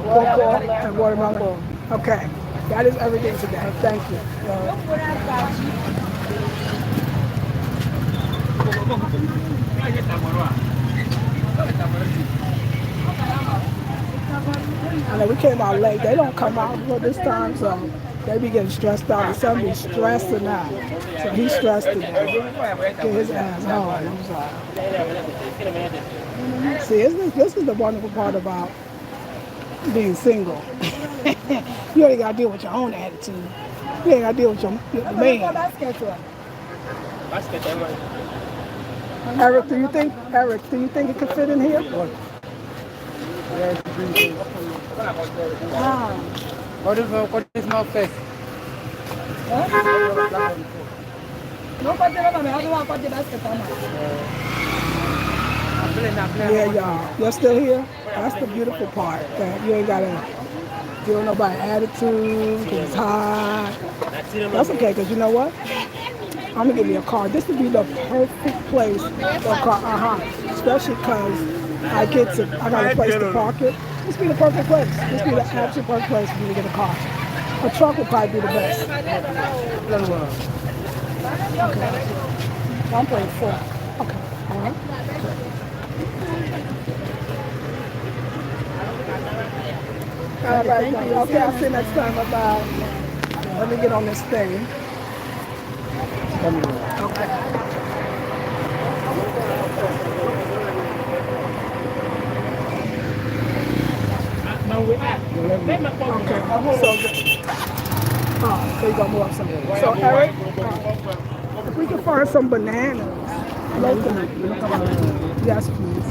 pawpaw, and watermelon. Okay, that is everything today. Thank you. I know we came out late. They don't come out for this time, so they be getting stressed out. The son be stressing out. So he's stressed today. Get his ass home. I'm sorry. See, this is the wonderful part about being single. You ain't got to deal with your own attitude. You ain't got to deal with your man. Eric, do you think it could fit in here? What is my face? Yeah, y'all. You're still here? That's the beautiful part. That you ain't got to deal with nobody's attitude, because it's hot. That's okay, because you know what? I'm going to give you a car. This would be the perfect place for a car. Especially because I got a place to park it. This would be the perfect place. This would be the absolute perfect place for you to get a car. A truck would probably be the best. Okay. 1.4. Okay. All right. All right. Okay, I'll see you next time. Bye-bye. Let me get on this thing. Okay. Okay. So you gonna move up some. So Eric, if we can find some bananas locally, yes, please.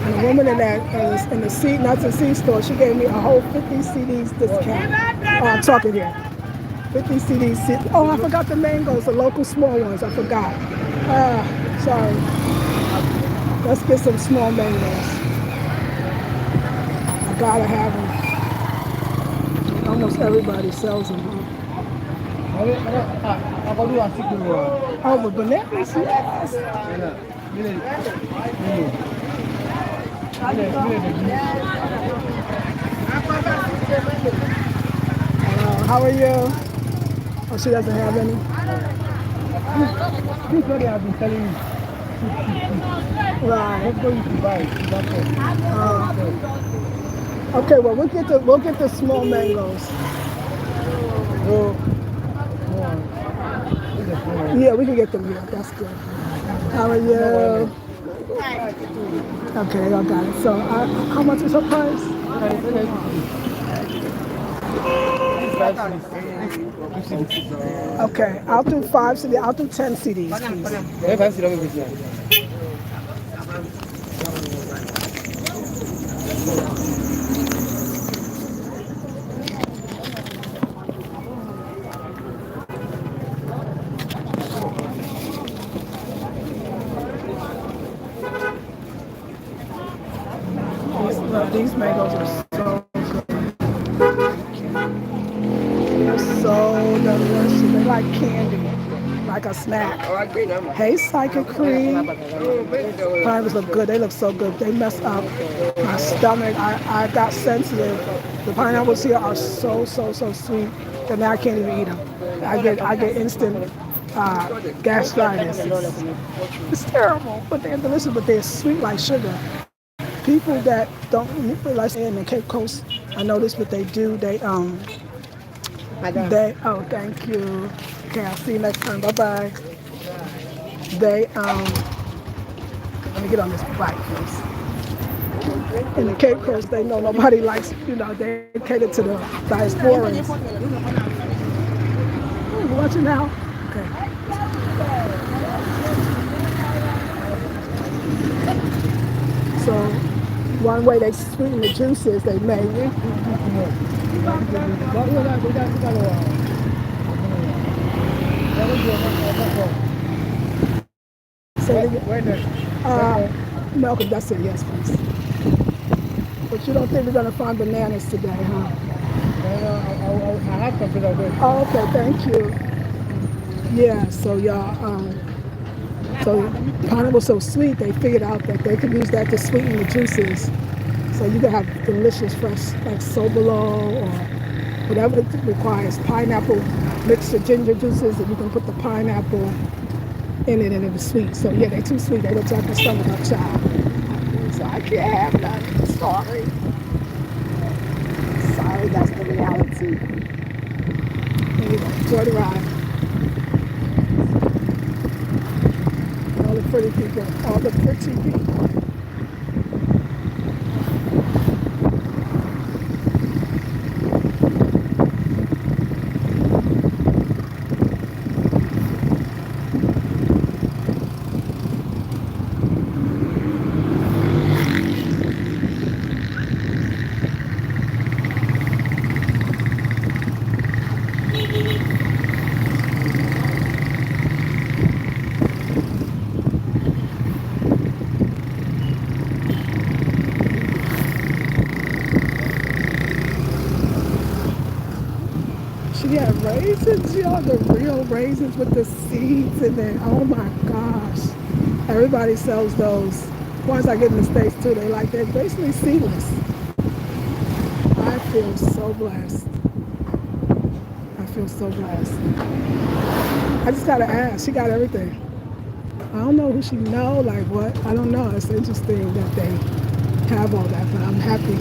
And the woman in the seed nuts and seed store, she gave me a whole 50 CDs discount. Oh, I'm talking here. 50 CDs. Oh, I forgot the mangoes, the local small ones. I forgot. Sorry. Let's get some small mangoes. I gotta have them. Almost everybody sells them. Huh? Oh, but bananas, yes. How are you? Oh, she doesn't have any. This is what they have been telling me. Right. Let's go to buy. Okay, well we'll get the small mangoes. No. Yeah, we can get them here. That's good. How are you? Okay, I got it. So, how much is her price? Okay, I'll do 5 CDs. I'll do 10 CDs, please. These mangoes are so they're so delicious. They're like candy, like a snack. Hey, Psychic Cream. Pineapples look good. They look so good. They mess up my stomach. I got sensitive. The pineapples here are so sweet that now I can't even eat them. I get instant gastritis. It's terrible, but they're delicious. But they're sweet like sugar. People that don't realize in the Cape Coast, I noticed what they do. They oh thank you. Okay, I'll see you next time. Bye bye. They let me get on this bike first. In the Cape Coast, they know nobody likes, they cater to the diasporans. You watching now? Okay. So one way they sweeten the juices they make. Milk and that's it, yes, please. But you don't think we're going to find bananas today, huh? I have something of it. Oh, okay, thank you. Yeah, so y'all, so pineapple was so sweet, they figured out that they could use that to sweeten the juices. So you can have delicious fresh, like Sobolo or whatever it requires. Pineapple mixed with ginger juices, and you can put the pineapple in it, and it was sweet. So yeah, they're too sweet. They look like the stomach of a child. So I can't have none. Sorry. Sorry, that's the reality. There you go. Enjoy the ride. All the pretty people. All the pretty people. She had raisins, y'all, the real raisins with the seeds in it. Oh my gosh. Everybody sells those. Once I get in the States too, they're basically seedless. I feel so blessed. I feel so blessed. I just gotta ask, she got everything. I don't know who she know, like what, I don't know. It's interesting that they have all that, but I'm happy.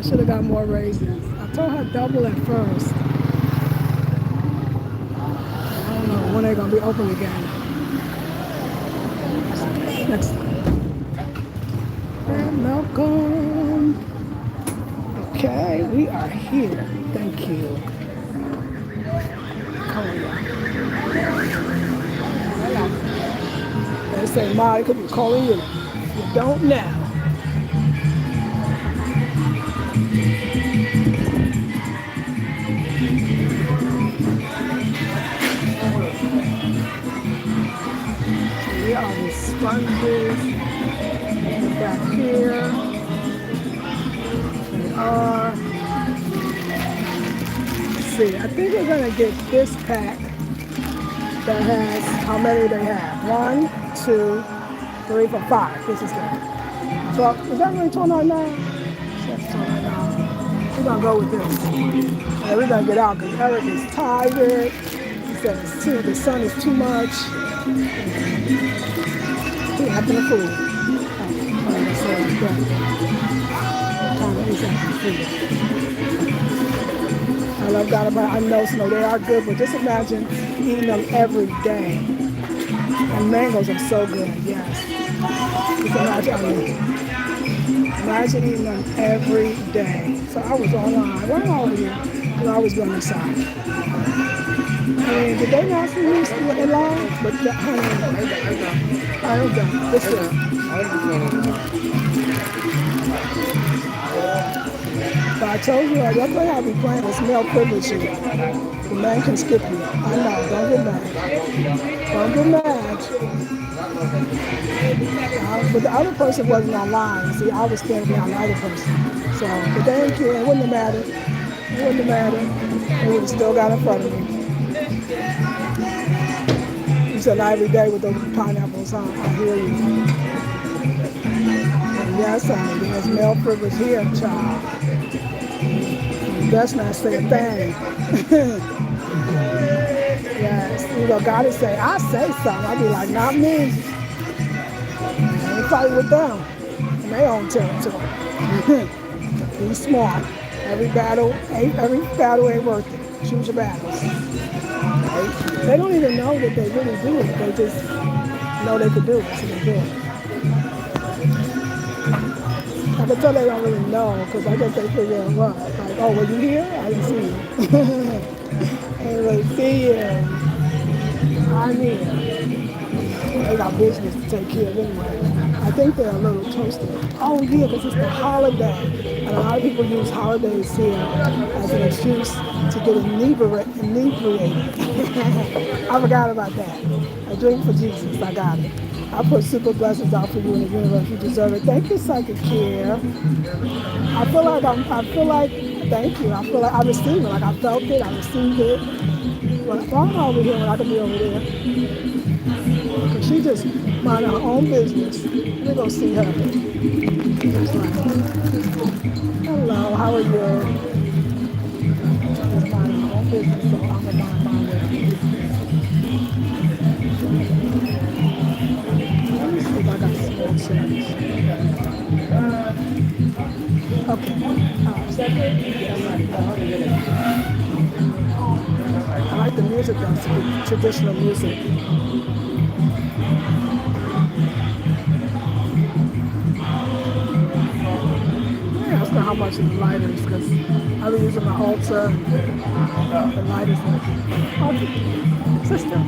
should have got more raises. I told her double at first. I don't know when they're gonna be open again. Next time. Welcome. Okay, we are here. Thank you. Come on, y'all. They say, Ma, it could be calling you. You don't now. We are the sponges back here. We are. Let's see, I think we're gonna get this pack that has how many they have. 1, 2, 3, 4, 5. This is good. So is that really $12.99? That's $12.99. We're gonna go with this. And we're gonna get out because Eric is tired. He said the sun is too much. He acting a fool. I love God about I know snow, they are good, but just imagine eating them every day. And mangoes are so good, yes. Just imagine eating them every day. So I was online. Why am I over here? Because I always be on this side. I mean, did they not see me in line? But honey, I don't know. Listen. But I told you, that's why I'll be playing this male privilege here. The man can skip you. I know, don't get mad. Don't get mad. But the other person wasn't online. See, I was standing behind the other person. So, but they didn't care. It wouldn't have mattered. It wouldn't have mattered. They would have still got in front of me. You said every day with those pineapples, huh? I hear you. And yes, honey, there's male privilege here, child. You best not say a thing. Yes, you know, God is saying, I say something. I'll be like, not me. I ain't fight with them in their own territory. Be smart. Every battle ain't worth it. Choose your battles. They don't even know that they really do it. They just know they can do it, so they do it. I can tell they don't really know because I guess they figure it out. Like, oh, were you here? I didn't see you. I didn't really see you. I'm here. They got business to take care of anyway. I think they're a little toasted. Oh yeah, because it's the holiday. And a lot of people use holidays here as an excuse to get inebriated. I forgot about that. A drink for Jesus, I got it. I put super blessings out for you in the universe. You deserve it. Thank you, Psychic Care. I feel like, thank you. I feel like I received it. Like I felt it, I received it. But if I'm over here when I could be over there. Because she just minding her own business. We're going to see her. Hello, how are you? Just minding her own business, so I'm going to mind mine. Let me see if I got small change. Okay. I like the music though, it's traditional music. Yeah, I don't know how much the lighter is because I've been using my altar. The light is like, oh, sister.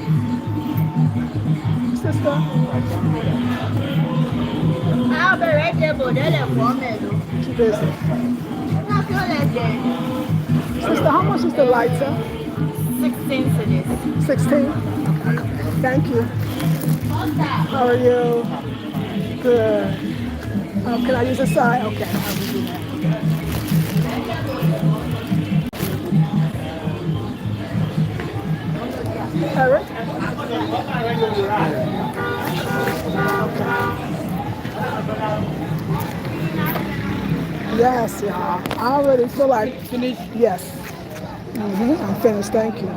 I'll be right there, but they're the woman. She busy. Not feel like that. Sister, how much is the lighter? 16 cities. 16? Thank you. How are you? Good. Can I use this side? Okay, I will do that. Eric? Okay. Yes, y'all. I already feel like... Finished? Yes. I'm finished, thank you.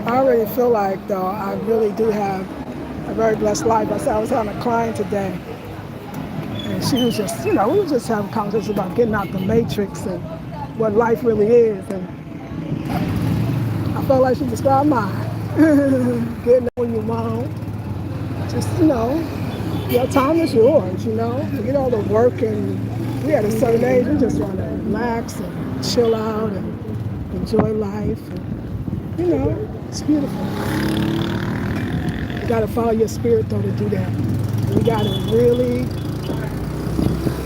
I already feel like, though, I really do have a very blessed life. I said I was having a client today, and she was just, we were just having conversations about getting out the matrix and what life really is. And I felt like she described mine. Getting up when you want. Just, your time is yours, Forget all the work, and we at a certain age, we just want to relax and chill out and enjoy life. And, it's beautiful. You got to follow your spirit, though, to do that. You got to really,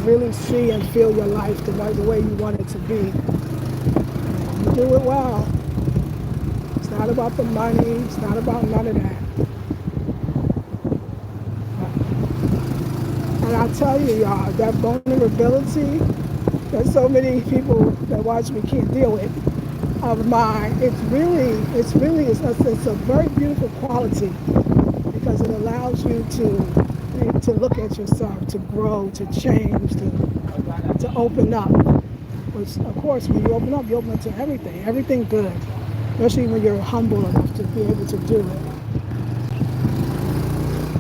really see and feel your life the way you want it to be. And you do it well. It's not about the money. It's not about none of that. And I tell you, y'all, that vulnerability that so many people that watch me can't deal with of mine, it's a very beautiful quality because it allows you to look at yourself, to grow, to change, to open up. Which, of course, when you open up to everything good, especially when you're humble enough to be able to do it.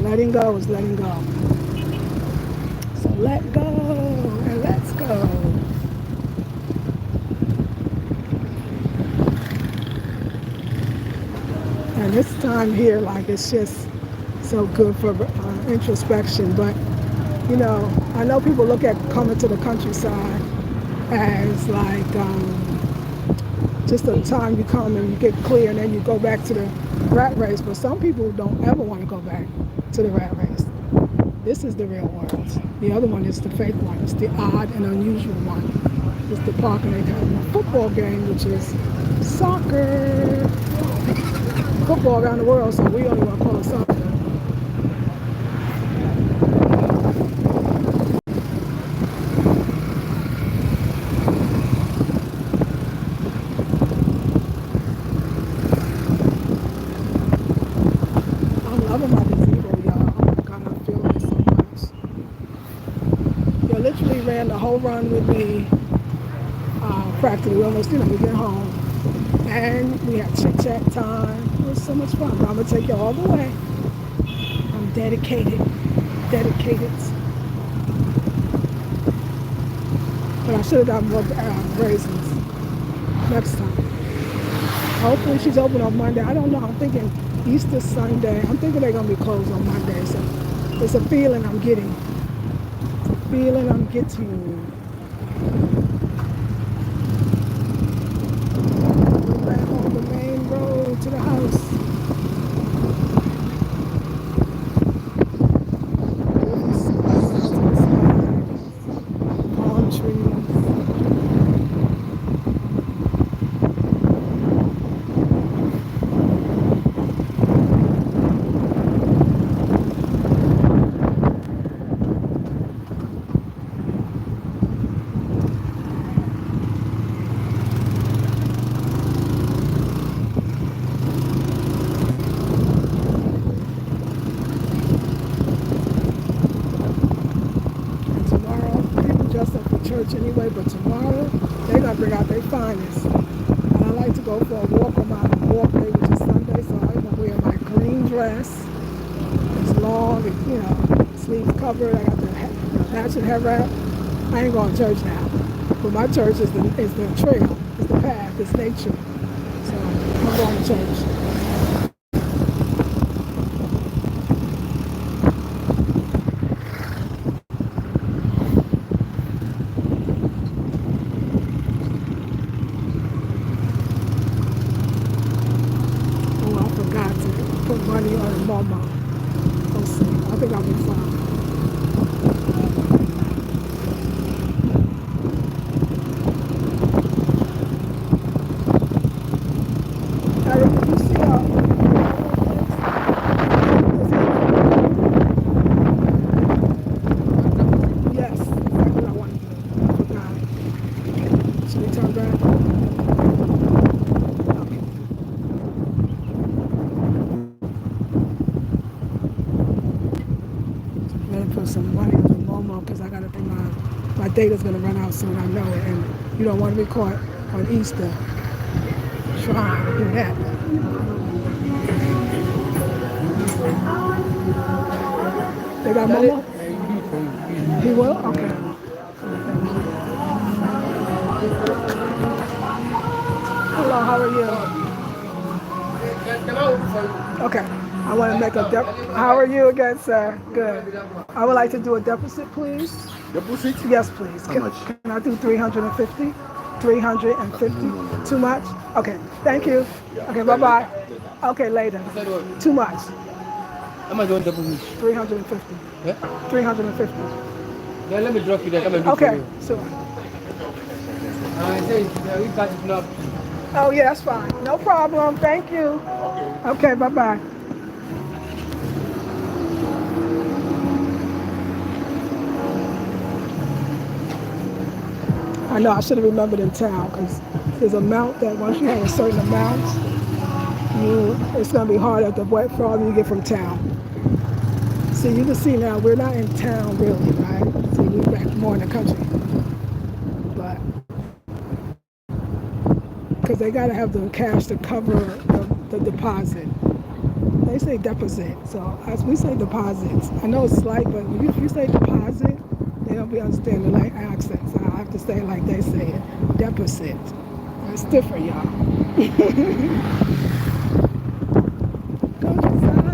Letting go is letting go. So let go and let's go. And this time here, like, it's just so good for introspection. But, I know people look at coming to the countryside as like just a time you come and you get clear and then you go back to the rat race. But some people don't ever want to go back to the rat race. This is the real world. The other one is the fake one. It's the odd and unusual one. It's the park and they have a football game, which is soccer. Football around the world, so we only want to call it soccer. I'm loving my gazebo, y'all. Oh my God, I'm feeling it so much. They literally ran the whole run with me. Practically, almost, we get home. And we had chit-chat time. It was so much fun. But I'm going to take you all the way. I'm dedicated. But I should have gotten more raisins next time. Hopefully she's open on Monday. I don't know. I'm thinking Easter Sunday. I'm thinking they're going to be closed on Monday. So it's a feeling I'm getting. It's a feeling I'm getting. To the house. Palm trees. Church anyway, but tomorrow they're gonna bring out their finest. And I like to go for a walk on my walk day, which is Sunday, so I'm gonna wear my green dress. It's long, sleeves covered. I got the matching hair wrap. I ain't going to church now, but my church is the trail, it's the path, it's nature. So I'm going to church. Money on Mama. We'll see. I think I'll be fine. Now, did you see yes, exactly what I wanted to do. I forgot. Should we turn back? Put some money on the Momo because I got to think my data's going to run out soon. I know it, and you don't want to be caught on Easter trying to do that. They got Momo? He will? Okay. Hello, how are you? Okay. I want to make a How are you again, sir? Good. I would like to do a deposit, please. Deposit? Yes, please. How much? Can I do 350? 350? Too much? Okay. Thank you. Okay, bye-bye. Okay, later. Too much. How much do you want deposit? 350. Yeah? 350. Then let me drop you there. Come and do it for Okay, you. sure. I say, we got it now. Oh, yeah, that's fine. No problem. Thank you. Okay, bye-bye. I know I should have remembered in town because there's a amount that once you have a certain amount, it's going to be hard at the what farther you get from town. See, you can see now we're not in town really, right? See, we're back more in the country, but because they got to have the cash to cover the deposit. They say deposit, so as we say deposits. I know it's slight, but if you say deposit, they don't be understanding like accents. I have to say it like they say it, deposit. It's different, y'all. Countryside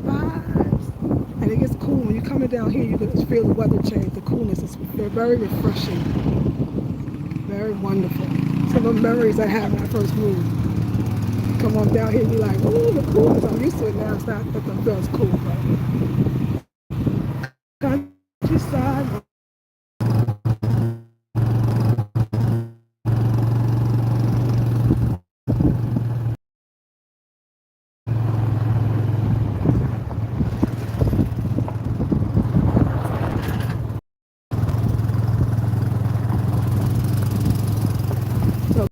vibes. And it gets cool when you're coming down here. You can feel the weather change. The coolness is very refreshing, very wonderful. Some of the memories I had when I first moved. Come on down here, and be like, ooh, the coolness. I'm used to it now. It's not that the feels cool, but countryside. So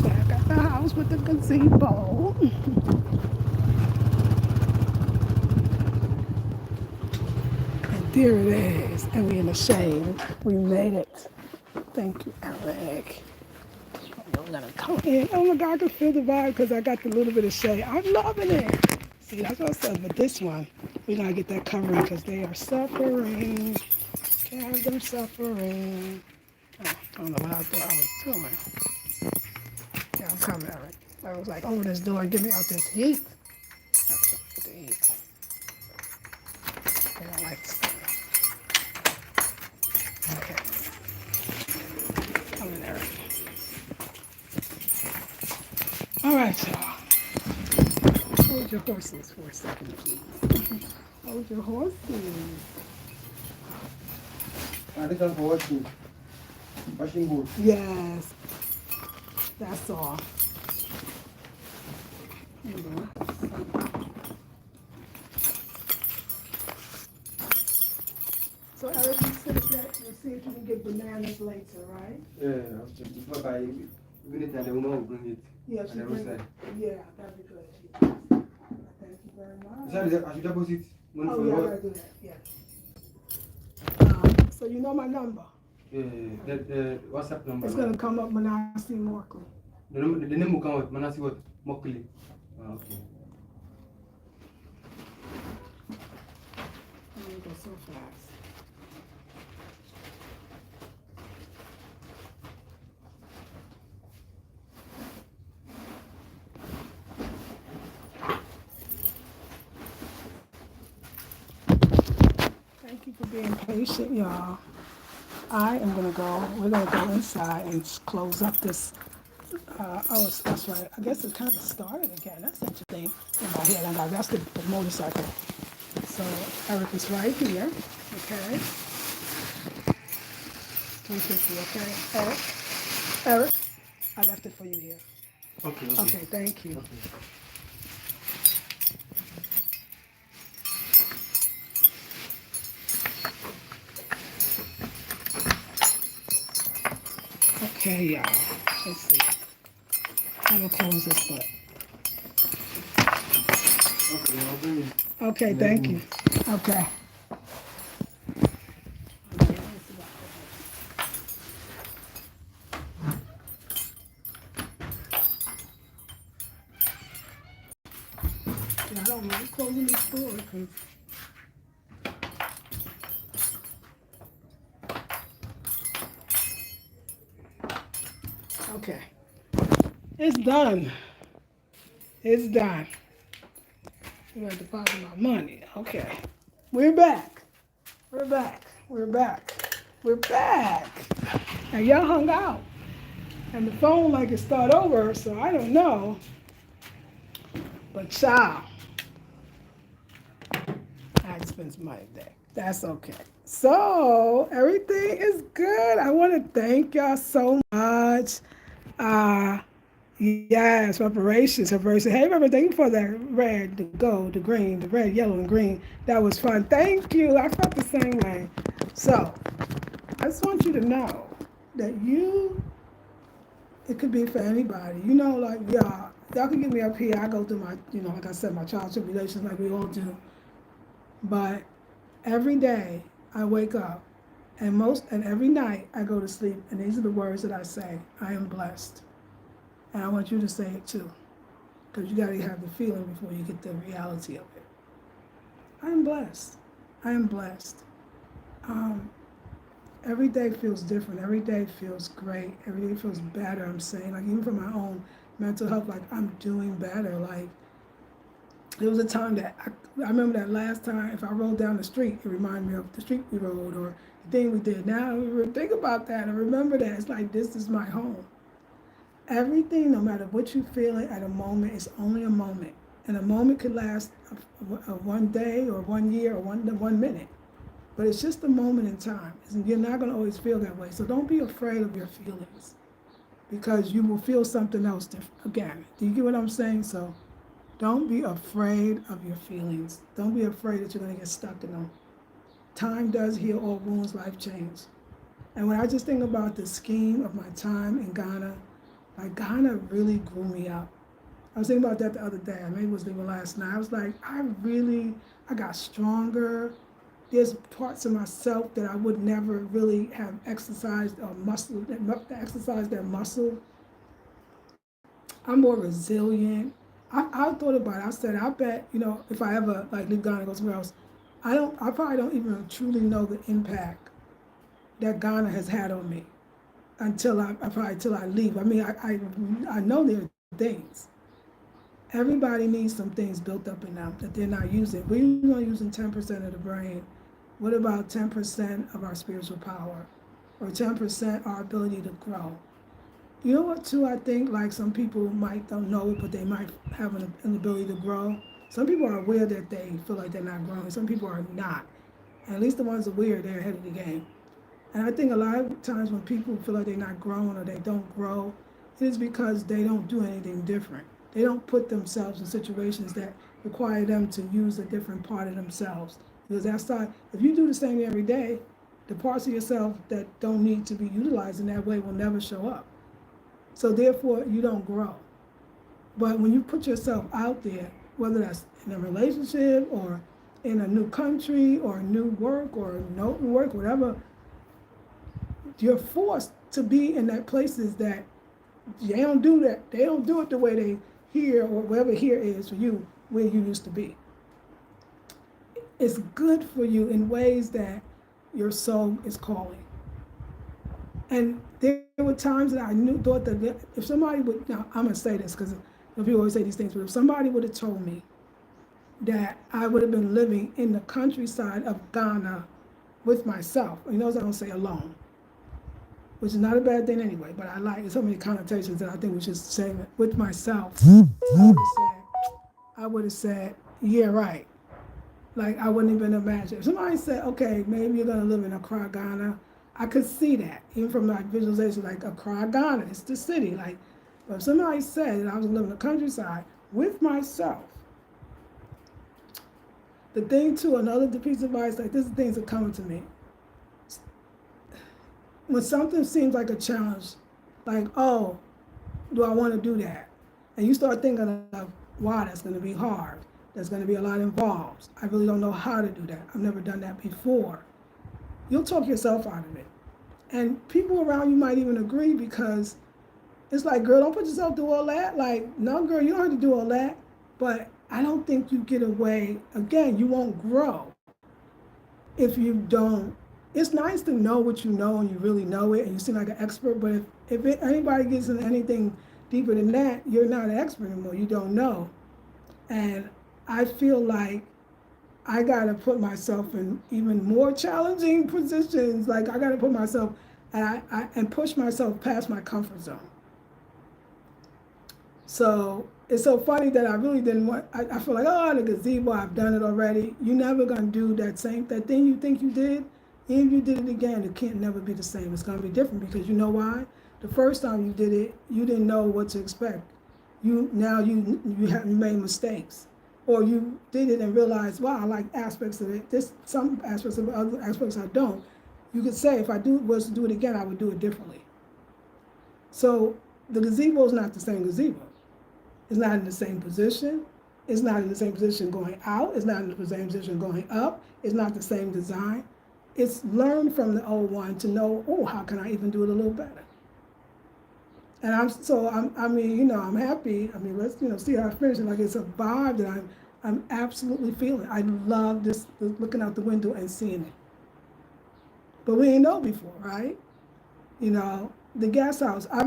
back at the house with the gazebo. And there it is. And we in the shade. We made it. Thank you, Eric. I'm gonna come in. Oh my God, I can feel the vibe because I got the little bit of shade. I'm loving it. See, that's what I said. But this one, we're gonna get that covering because they are suffering. Can't have them suffering. Oh, I don't know what I thought I was doing. Yeah, I'm coming, Eric. I was like, open this door and get me out this heat. That's not the heat. I don't like this. Okay, come in, Eric. All right, y'all. Hold your horses for a second, please. Hold your horses. This one for washing. Washing board. Yes, that's all. So Eric, you said that you'll see if you can get bananas later, right? Yeah, before I bring it and the woman will bring it. Yeah, And she the bring roadside. Yeah, that'd be good. Thank you very much. Sorry, I should deposit money Oh for yeah, I what? gotta do that. Yeah. So you know my number. The WhatsApp number. It's gonna come up Manasi Morkley. The name will come out. Manasi what? Mokli. Okay. I'm gonna go so fast. Thank you for being patient, y'all. We're gonna go inside and close up this. That's right. I guess it kind of started again. That's interesting. In my head, that's the motorcycle. So Eric is right here. Okay. 350. Okay. Eric. I left it for you here. Okay, Okay, thank you. Okay. Okay, y'all. Let's see. I will close this, but Okay, I'll bring it. okay, Let thank me- you. Okay. I don't like closing the store because okay, it's done. It's done. You got to deposit my money. Okay, we're back. We're back. We're back. We're back. And y'all hung out. And the phone like it start over, so I don't know. But child, I had to spend some money today. That's okay. So everything is good. I want to thank y'all so much. Yes, reparations. Hey, remember, thank you for that red, the gold, the green, the red, yellow, and green. That was fun. Thank you. I felt the same way. So I just want you to know that it could be for anybody. You know, like y'all can get me up here. I go through my, like I said, my trials, tribulations, like we all do. But every day I wake up, and every night I go to sleep, and these are the words that I say: I am blessed. And I want you to say it too, because you got to have the feeling before you get the reality of it. I am blessed. I am blessed. Um, every day feels different. Every day feels great. Every day feels better. I'm saying, like, even for my own mental health, like, I'm doing better. Like, there was a time that I remember that last time, if I rode down the street, it reminded me of the street we rode or the thing we did. Now I don't even think about that. I remember that. It's like, this is my home. Everything, no matter what you're feeling at a moment, is only a moment. And a moment could last a 1 day or 1 year or 1 minute. But it's just a moment in time. You're not going to always feel that way. So don't be afraid of your feelings, because you will feel something else different. Again, do you get what I'm saying? So don't be afraid of your feelings. Don't be afraid that you're going to get stuck in them. Time does heal all wounds, life change. And when I just think about the scheme of my time in Ghana, like, Ghana really grew me up. I was thinking about that the other day. Maybe it was even last night. I was like, I got stronger. There's parts of myself that I would never really have exercised or exercised that muscle. I'm more resilient. I thought about it. I said, I bet, if I ever like leave Ghana and go somewhere else, I probably don't even truly know the impact that Ghana has had on me until I leave. I mean, I know there are things. Everybody needs some things built up in them that they're not using. We're only using 10% of the brain. What about 10% of our spiritual power? Or 10% our ability to grow? You know what, too, I think, like, some people might don't know it, but they might have an ability to grow. Some people are aware that they feel like they're not growing. Some people are not. And at least the ones aware, they're ahead of the game. And I think a lot of times when people feel like they're not growing or they don't grow, it is because they don't do anything different. They don't put themselves in situations that require them to use a different part of themselves. Because outside, if you do the same every day, the parts of yourself that don't need to be utilized in that way will never show up. So therefore, you don't grow. But when you put yourself out there, whether that's in a relationship or in a new country or new work or no work, whatever, you're forced to be in that places that they don't do that. They don't do it the way they here or wherever here is for you, where you used to be. It's good for you in ways that your soul is calling. And there were times that thought that if somebody would, now I'm gonna say this because people always say these things, but if somebody would have told me that I would have been living in the countryside of Ghana with myself, I don't say alone, which is not a bad thing anyway, but I like so many connotations that I think we should say it with myself. I would have said, yeah, right. Like, I wouldn't even imagine. If somebody said, okay, maybe you're gonna live in Accra, Ghana, I could see that, even from my visualization, like Accra, Ghana, it's the city. Like, But if somebody said that I was living in the countryside with myself, the thing too, another piece of advice, like this is things that come to me. When something seems like a challenge, like, oh, do I want to do that? And you start thinking of, wow, that's going to be hard. There's going to be a lot involved. I really don't know how to do that. I've never done that before. You'll talk yourself out of it. And people around you might even agree because it's like, girl, don't put yourself through all that. Like, no, girl, you don't have to do all that. But I don't think you get away. Again, you won't grow if you don't. It's nice to know what you know and you really know it and you seem like an expert. But if anybody gets into anything deeper than that, you're not an expert anymore. You don't know. And I feel like I got to put myself in even more challenging positions. Like I got to put myself and push myself past my comfort zone. So it's so funny that I really didn't want, I feel like, oh, the gazebo, I've done it already. You're never going to do that thing you think you did. Even if you did it again, it can't never be the same. It's going to be different because you know why? The first time you did it, you didn't know what to expect. You made mistakes. Or you did it and realized, wow, I like aspects of it. Some aspects of it, other aspects I don't. You could say if I was to do it again, I would do it differently. So the gazebo is not the same gazebo. It's not in the same position. It's not in the same position going out. It's not in the same position going up. It's not the same design. It's learned from the old one to know, oh, how can I even do it a little better? And I'm happy. I mean, let's, see how I finish it. Like it's a vibe that I'm absolutely feeling. I love this, looking out the window and seeing it. But we didn't know before, right? The guest house. I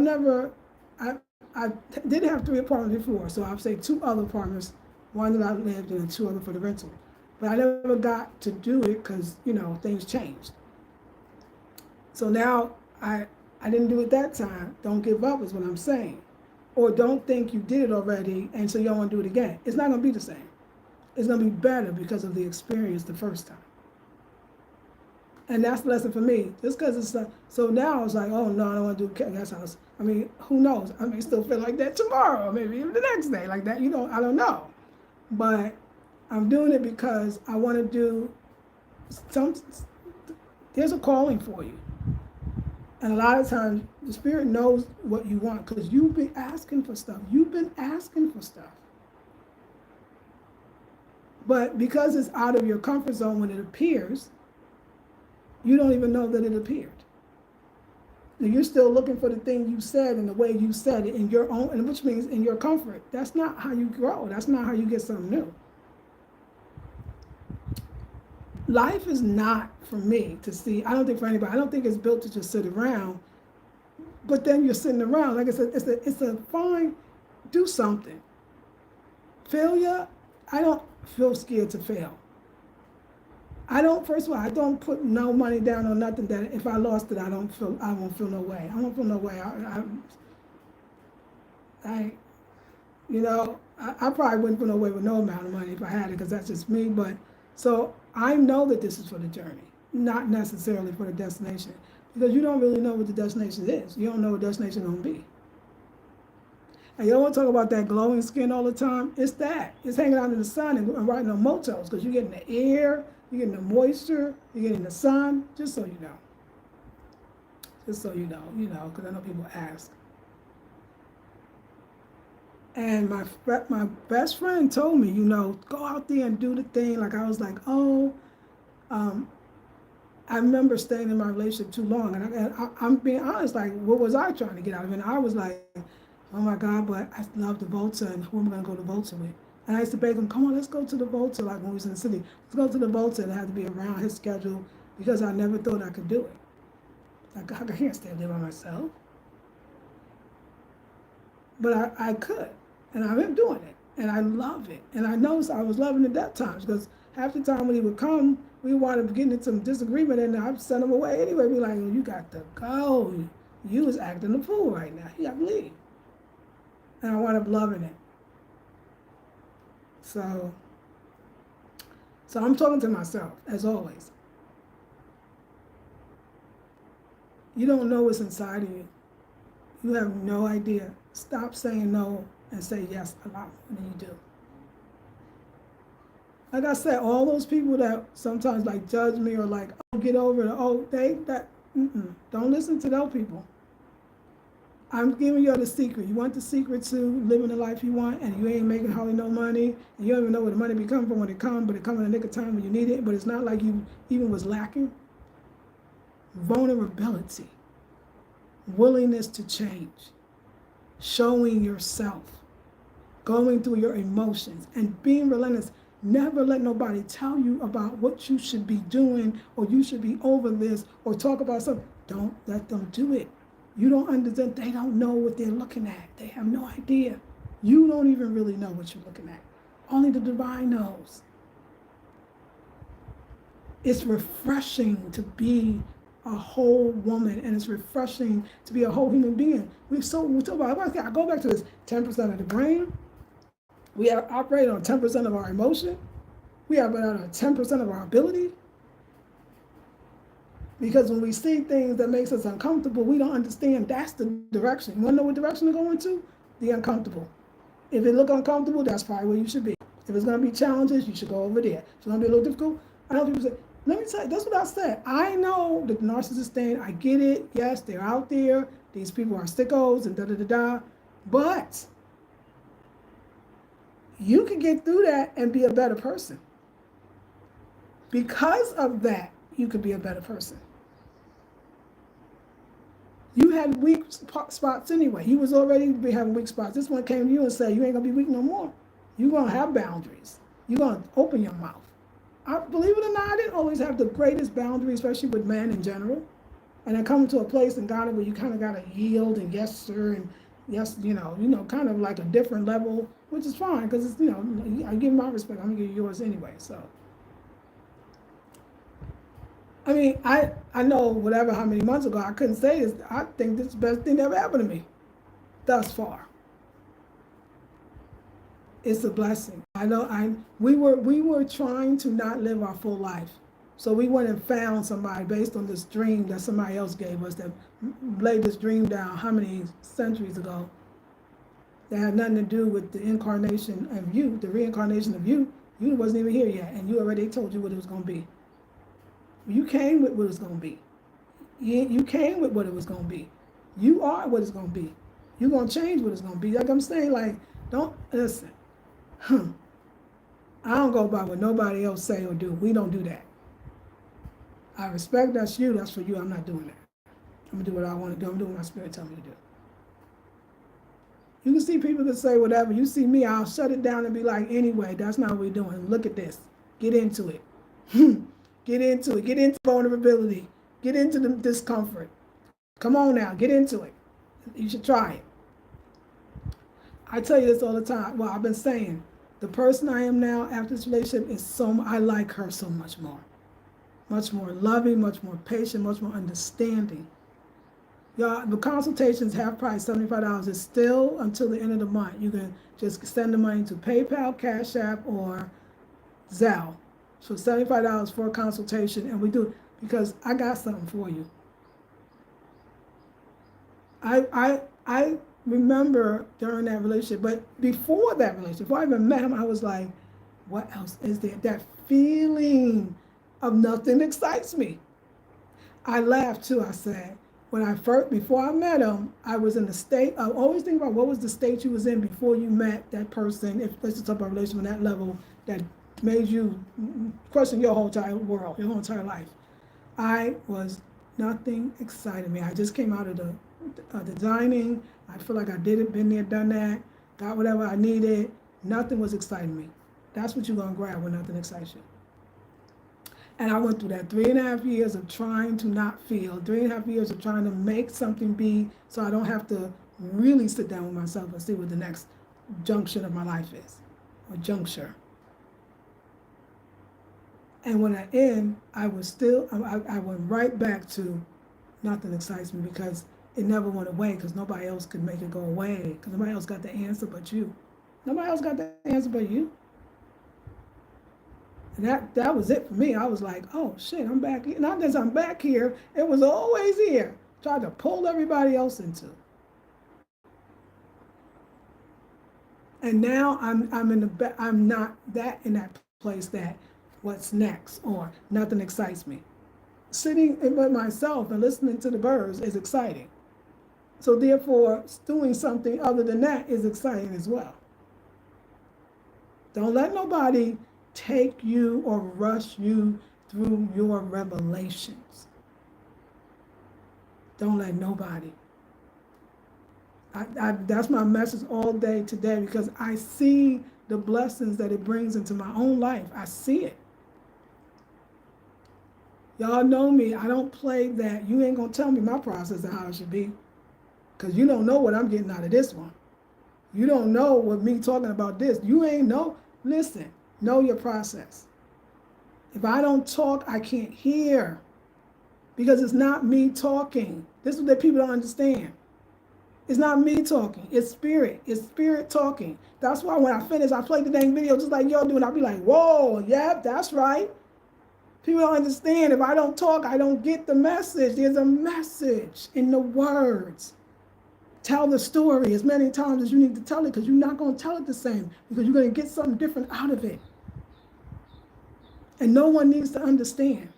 did have 3 apartments before, so I'll say 2 other apartments, one that I lived in and 2 other for the rental. But I never got to do it because, things changed. So now I didn't do it that time. Don't give up is what I'm saying. Or don't think you did it already and so you don't want to do it again. It's not going to be the same. It's going to be better because of the experience the first time. And that's the lesson for me. Just because it's so now I was like, oh no, I don't want to do a guest house. I mean, who knows? I may still feel like that tomorrow, or maybe even the next day like that. I don't know. But I'm doing it because I want to do there's a calling for you. And a lot of times the Spirit knows what you want because you've been asking for stuff. But because it's out of your comfort zone when it appears, you don't even know that it appeared. You're still looking for the thing you said and the way you said it in your own, and which means in your comfort. That's not how you grow. That's not how you get something new. Life is not for me to see. I don't think for anybody. I don't think it's built to just sit around. But then you're sitting around. Like I said, it's a fine. Do something. Failure. I don't feel scared to fail. First of all, I don't put no money down on nothing that if I lost it, I won't feel no way. I won't feel no way. I probably wouldn't feel no way with no amount of money if I had it because that's just me. But so I know that this is for the journey, not necessarily for the destination because you don't really know what the destination is. You don't know what the destination is going to be. And you don't want to talk about that glowing skin all the time. It's that. It's hanging out in the sun and riding on motels because you're getting the air, you're getting the moisture, you're getting the sun, just so you know. Just so you know, because I know people ask. And my best friend told me, go out there and do the thing. Like I was like, I remember staying in my relationship too long. And I'm being honest, like, what was I trying to get out of it? And I was like, oh my God, but I love the Volta, and who am I going to go to Volta with? And I used to beg him, come on, let's go to the Volta, like when we was in the city. Let's go to the Volta, and it had to be around his schedule because I never thought I could do it. Like, I can't stay there by myself. But I could, and I've been doing it, and I love it. And I noticed I was loving it that time because half the time when he would come, we wound up getting into some disagreement, and I'd send him away anyway. Be like, you got to go. You was acting a fool right now. You got to leave. And I wound up loving it. So I'm talking to myself, as always. You don't know what's inside of you. You have no idea. Stop saying no and say yes a lot more than you do. Like I said, all those people that sometimes like judge me or like, oh, get over it, oh, don't listen to those people. I'm giving you the secret. You want the secret to living the life you want, and you ain't making hardly no money, and you don't even know where the money be coming from when it comes, but it comes in the nick of time when you need it, but it's not like you even was lacking. Vulnerability, willingness to change, showing yourself, going through your emotions, and being relentless. Never let nobody tell you about what you should be doing, or you should be over this, or talk about something. Don't let them do it. You don't understand. They don't know what they're looking at. They have no idea. You don't even really know what you're looking at. Only the divine knows. It's refreshing to be a whole woman, and it's refreshing to be a whole human being. I go back to this 10% of the brain. We operate on 10% of our emotion. We operate on 10% of our ability. Because when we see things that makes us uncomfortable, we don't understand that's the direction. You want to know what direction to go into? The uncomfortable. If it look uncomfortable, that's probably where you should be. If it's going to be challenges, you should go over there. If it's going to be a little difficult, I know people say, let me tell you, that's what I said. I know the narcissist thing. I get it. Yes, they're out there. These people are sickos and da-da-da-da. But you can get through that and be a better person. Because of that, you could be a better person. You had weak spots anyway. He was already having weak spots. This one came to you and said, you ain't going to be weak no more. You're going to have boundaries. You're going to open your mouth. Believe it or not, I didn't always have the greatest boundaries, especially with men in general. And I come to a place in God where you kind of got to yield and yes, sir, and yes, kind of like a different level, which is fine because it's, I give my respect. I'm going to give you yours anyway. So, I mean, I know whatever, how many months ago, I couldn't say this. I think this is the best thing that ever happened to me thus far. It's a blessing. I know we were trying to not live our full life. So we went and found somebody based on this dream that somebody else gave us that laid this dream down how many centuries ago that had nothing to do with the incarnation of you, the reincarnation of you. You wasn't even here yet, and you already told you what it was going to be. You came with what it's going to be. You came with what it was going to be. You are what it's going to be. You're going to change what it's going to be. Like I'm saying, like, don't, listen. I don't go by what nobody else say or do. We don't do that. I respect that's you. That's for you. I'm not doing that. I'm going to do what I want to do. I'm doing what my spirit tells me to do. You can see people that say whatever. You see me, I'll shut it down and be like, anyway, that's not what we're doing. Look at this. Get into it. Get into it. Get into vulnerability. Get into the discomfort. Come on now. Get into it. You should try it. I tell you this all the time. Well, I've been saying, the person I am now after this relationship is I like her so much more. Much more loving, much more patient, much more understanding. Y'all, the consultation's half price, $75. It's still until the end of the month. You can just send the money to PayPal, CashApp, or Zelle. So $75 for a consultation, and we do it because I got something for you. I remember during that relationship, but before that relationship, before I even met him, I was like, what else is there? That feeling of nothing excites me. I laughed too. I said, before I met him, I was in the state. I always think about what was the state you was in before you met that person. If let's just talk about a relationship on that level that made you question your whole entire world, your whole entire life. Nothing excited me. I just came out of the designing. I feel like I did it, been there, done that, got whatever I needed. Nothing was exciting me. That's what you're gonna grab when nothing excites you. And I went through that 3.5 years of trying to not feel, 3.5 years of trying to make something be so I don't have to really sit down with myself and see what the next junction of my life is, or juncture. And when I end, I went right back to nothing excites me because it never went away because nobody else could make it go away because nobody else got the answer but you. Nobody else got the answer but you. And that was it for me. I was like, oh shit, I'm back here. Not that I'm back here, it was always here. Tried to pull everybody else into. And now I'm in the I'm not that in that place that what's next or nothing excites me. Sitting by myself and listening to the birds is exciting. So therefore, doing something other than that is exciting as well. Don't let nobody take you or rush you through your revelations. Don't let nobody. That's my message all day today because I see the blessings that it brings into my own life. I see it. Y'all know me. I don't play that. You ain't gonna tell me my process and how it should be, because you don't know what I'm getting out of this one. You don't know what me talking about this. You ain't know. Listen, know your process. If I don't talk, I can't hear, because it's not me talking. This is what people don't understand. It's not me talking. It's spirit. It's spirit talking. That's why when I finish, I play the dang video just like y'all do, and I'll be like, whoa, yep, that's right. People don't understand. If I don't talk, I don't get the message. There's a message in the words. Tell the story as many times as you need to tell it, because you're not going to tell it the same, because you're going to get something different out of it. And no one needs to understand.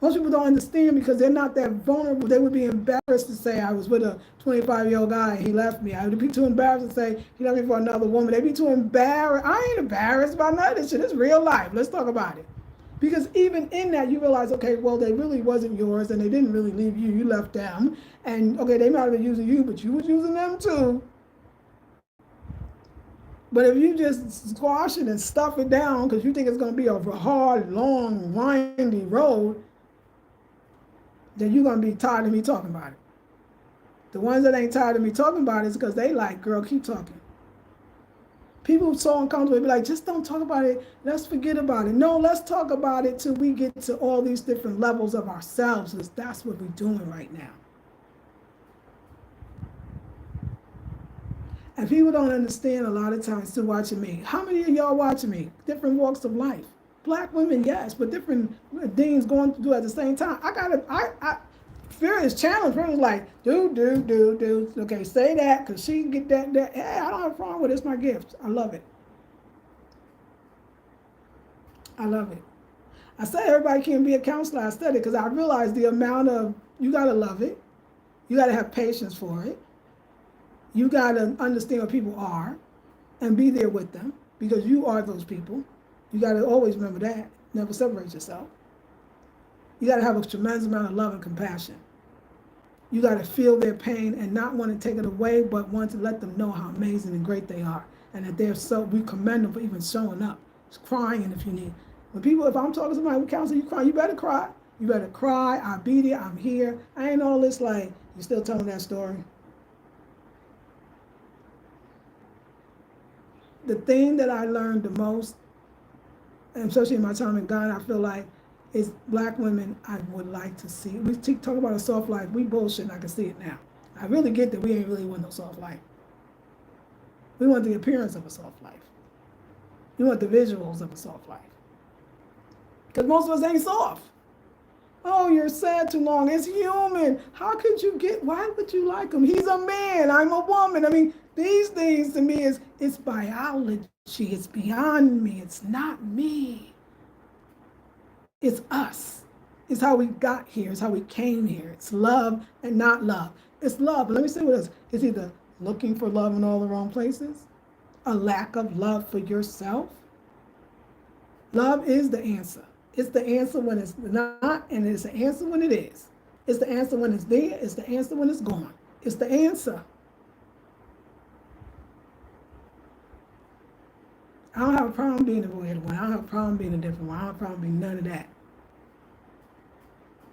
Most people don't understand because they're not that vulnerable. They would be embarrassed to say, I was with a 25-year-old guy and he left me. I would be too embarrassed to say, he left me for another woman. They'd be too embarrassed. I ain't embarrassed about none of this shit. It's real life. Let's talk about it. Because even in that, you realize, okay, well, they really wasn't yours and they didn't really leave you. You left them. And, okay, they might have been using you, but you was using them too. But if you just squash it and stuff it down because you think it's going to be a hard, long, windy road, then you're going to be tired of me talking about it. The ones that ain't tired of me talking about it is because they like, girl, keep talking. People so uncomfortable, be like, just don't talk about it. Let's forget about it. No, let's talk about it till we get to all these different levels of ourselves, because that's what we're doing right now. And people don't understand a lot of times too watching me. How many of y'all watching me? Different walks of life. Black women, yes, but different things going through at the same time. Fear is challenged. Fear is like, do. Okay, say that, because she can get that. Hey, I don't have a problem with it. It's my gift. I love it. I love it. I say everybody can't be a counselor. I study because I realize the amount of, you got to love it. You got to have patience for it. You got to understand what people are and be there with them, because you are those people. You got to always remember that. Never separate yourself. You got to have a tremendous amount of love and compassion. You got to feel their pain and not want to take it away, but want to let them know how amazing and great they are, and that they're so, we commend them for even showing up, crying if you need. When people, if I'm talking to somebody who counsel you cry, you better cry. You better cry. I'll be there. I'm here. I ain't all this like, you still telling that story. The thing that I learned the most, and especially in my time in Ghana, I feel like, is black women I would like to see. We talk about a soft life. We bullshit, and I can see it now. I really get that we ain't really want no soft life. We want the appearance of a soft life. We want the visuals of a soft life. Because most of us ain't soft. Oh, you're sad too long. It's human. How could you why would you like him? He's a man. I'm a woman. I mean, these things to me it's biology. It's beyond me. It's not me. It's us. It's how we got here. It's how we came here. It's love and not love. It's love. But let me say what it is. It's either looking for love in all the wrong places, a lack of love for yourself. Love is the answer. It's the answer when it's not, and it's the answer when it is. It's the answer when it's there. It's the answer when it's gone. It's the answer. I don't have a problem being a weird one. I don't have a problem being a different one. I don't have a problem being none of that.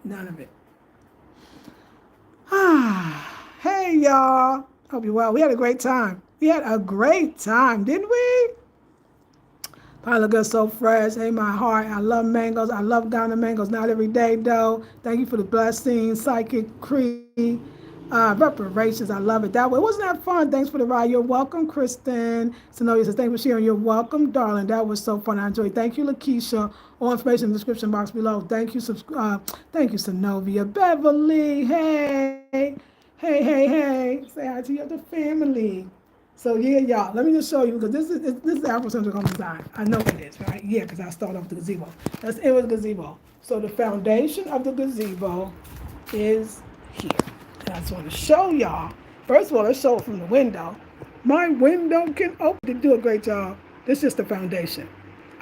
None of it. Hey, y'all. Hope you're well. We had a great time. We had a great time, didn't we? Probably look good, so fresh. Hey, my heart. I love mangoes. I love Ghana mangoes. Not every day, though. Thank you for the blessings. Psychic Cree. Reparations. I love it that way. Wasn't that fun? Thanks for the ride. You're welcome, Kristen. Sonovia says, thanks for sharing. You're welcome, darling. That was so fun. I enjoyed it. Thank you, Lakeisha. All information in the description box below. Thank you, Sonovia. Beverly. Hey. Hey, hey, hey. Say hi to your other family. So yeah, y'all. Let me just show you because this is afrocentric home design. I know it is, right? Yeah, because I started off with the gazebo. Let's end with the gazebo. So the foundation of the gazebo is here. And I just want to show y'all. First of all, let's show it from the window. My window can open. They do a great job. This is just the foundation.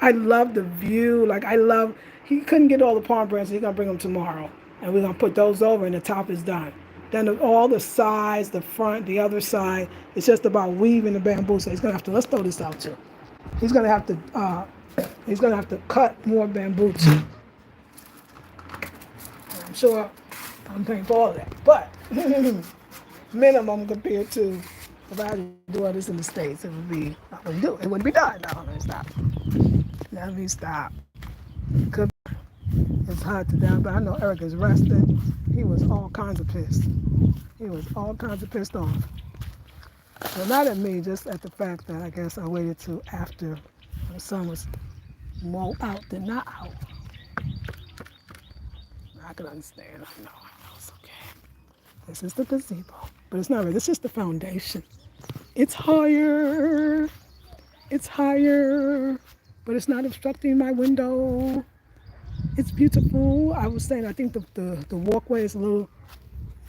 I love the view. Like I love. He couldn't get all the palm branches. He's gonna bring them tomorrow, and we're gonna put those over, and the top is done. Then all the sides, the front, the other side. It's just about weaving the bamboo. So he's gonna have to. Let's throw this out too. He's gonna have to. He's gonna have to cut more bamboo too. I'm sure I'm paying for all of that, but minimum compared to if I had to do all this in the States, it would be, I wouldn't do it. It wouldn't be done. No, let me stop. Let me stop. Could, it's hard to down, but I know Eric is resting. He was all kinds of pissed. He was all kinds of pissed off. Well, not at me, just at the fact that I guess I waited till after the sun was more out than not out. I can understand. I know it's okay. This is the gazebo, but it's not really. It's just the foundation. It's higher. It's higher, but it's not obstructing my window. It's beautiful. I was saying I think the walkway is a little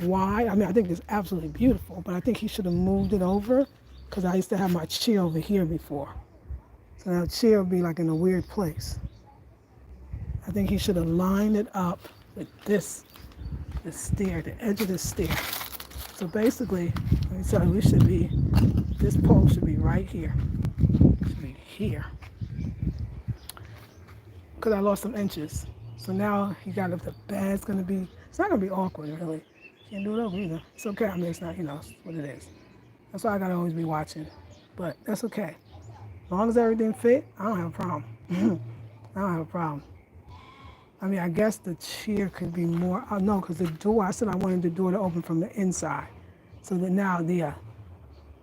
wide. I mean, I think it's absolutely beautiful, but I think he should have moved it over because I used to have my chair over here before. So now the chair would be like in a weird place. I think he should have lined it up with this stair, the edge of the stair. So basically, let me tell you, this pole should be right here. It should be here. Because I lost some inches. So now he got up the bed's gonna be, it's not gonna be awkward really. Can't do it over either. It's okay, I mean it's not, it's what it is. That's why I gotta always be watching. But that's okay. As long as everything fit, I don't have a problem. I don't have a problem. I mean, I guess the chair could be more, no, because the door, I said I wanted the door to open from the inside. So that now the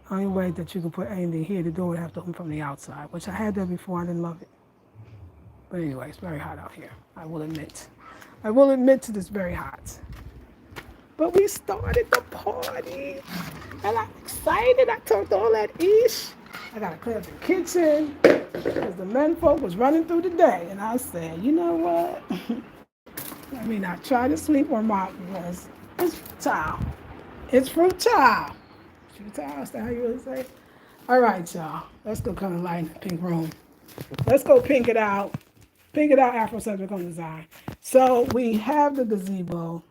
only way that you could put anything here, the door would have to open from the outside, which I had that before, I didn't love it. But anyway, it's very hot out here, I will admit. I will admit that it's very hot. But we started the party, and I'm excited. I talked all that ish. I gotta clear up the kitchen, because the men folk was running through the day, and I said, you know what? Let me not try to sleep or mop because it's futile. It's futile. Futile, is that how you would say? All right, y'all. Let's go kind of light in the pink room. Let's go pink it out. Pink it out, afrocentric home design. So we have the gazebo.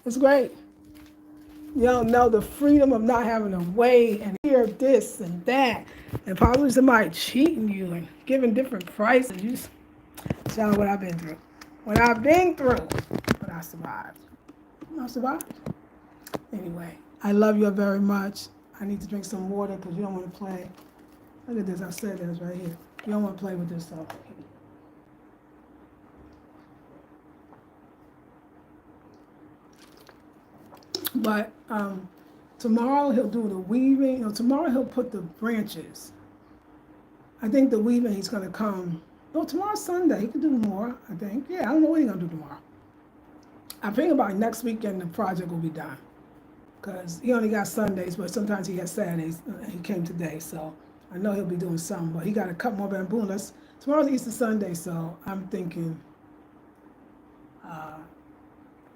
It's great. You don't know the freedom of not having to wait and hear this and that, and probably somebody cheating you and giving different prices. You just, tell them what I've been through. What I've been through, but I survived. I survived. Anyway, I love you very much. I need to drink some water because you don't want to play. Look at this. I said this right here. You don't want to play with this stuff. But tomorrow he'll do the weaving. Tomorrow he'll put the branches. I think the weaving he's going to come. No, tomorrow's Sunday. He could do more, I think. Yeah, I don't know what he's going to do tomorrow. I think about next weekend the project will be done. Because he only got Sundays, but sometimes he has Saturdays. He came today, so I know he'll be doing some. But he got to cut more bamboo. Tomorrow's Easter Sunday, so I'm thinking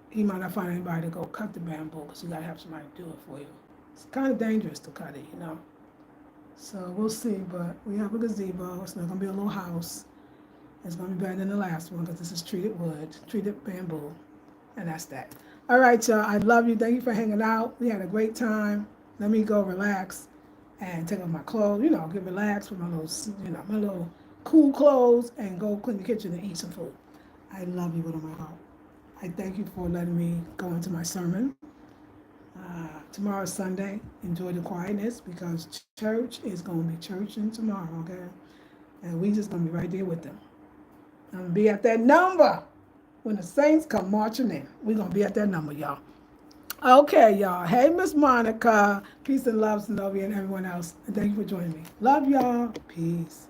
he might not find anybody to go cut the bamboo because you got to have somebody to do it for you. It's kind of dangerous to cut it, So we'll see, but we have a gazebo. It's not going to be a little house. It's going to be better than the last one because this is treated wood, treated bamboo, and that's that. All right, y'all. I love you. Thank you for hanging out. We had a great time. Let me go relax and take off my clothes. Get relaxed with my little cool clothes and go clean the kitchen and eat some food. I love you with all my heart. I thank you for letting me go into my sermon. Tomorrow's Sunday. Enjoy the quietness because church is going to be churching tomorrow, okay? And we just going to be right there with them. I'm going to be at that number when the saints come marching in. We're going to be at that number, y'all. Okay, y'all. Hey, Miss Monica. Peace and love, Zenobia, and everyone else. And thank you for joining me. Love y'all. Peace.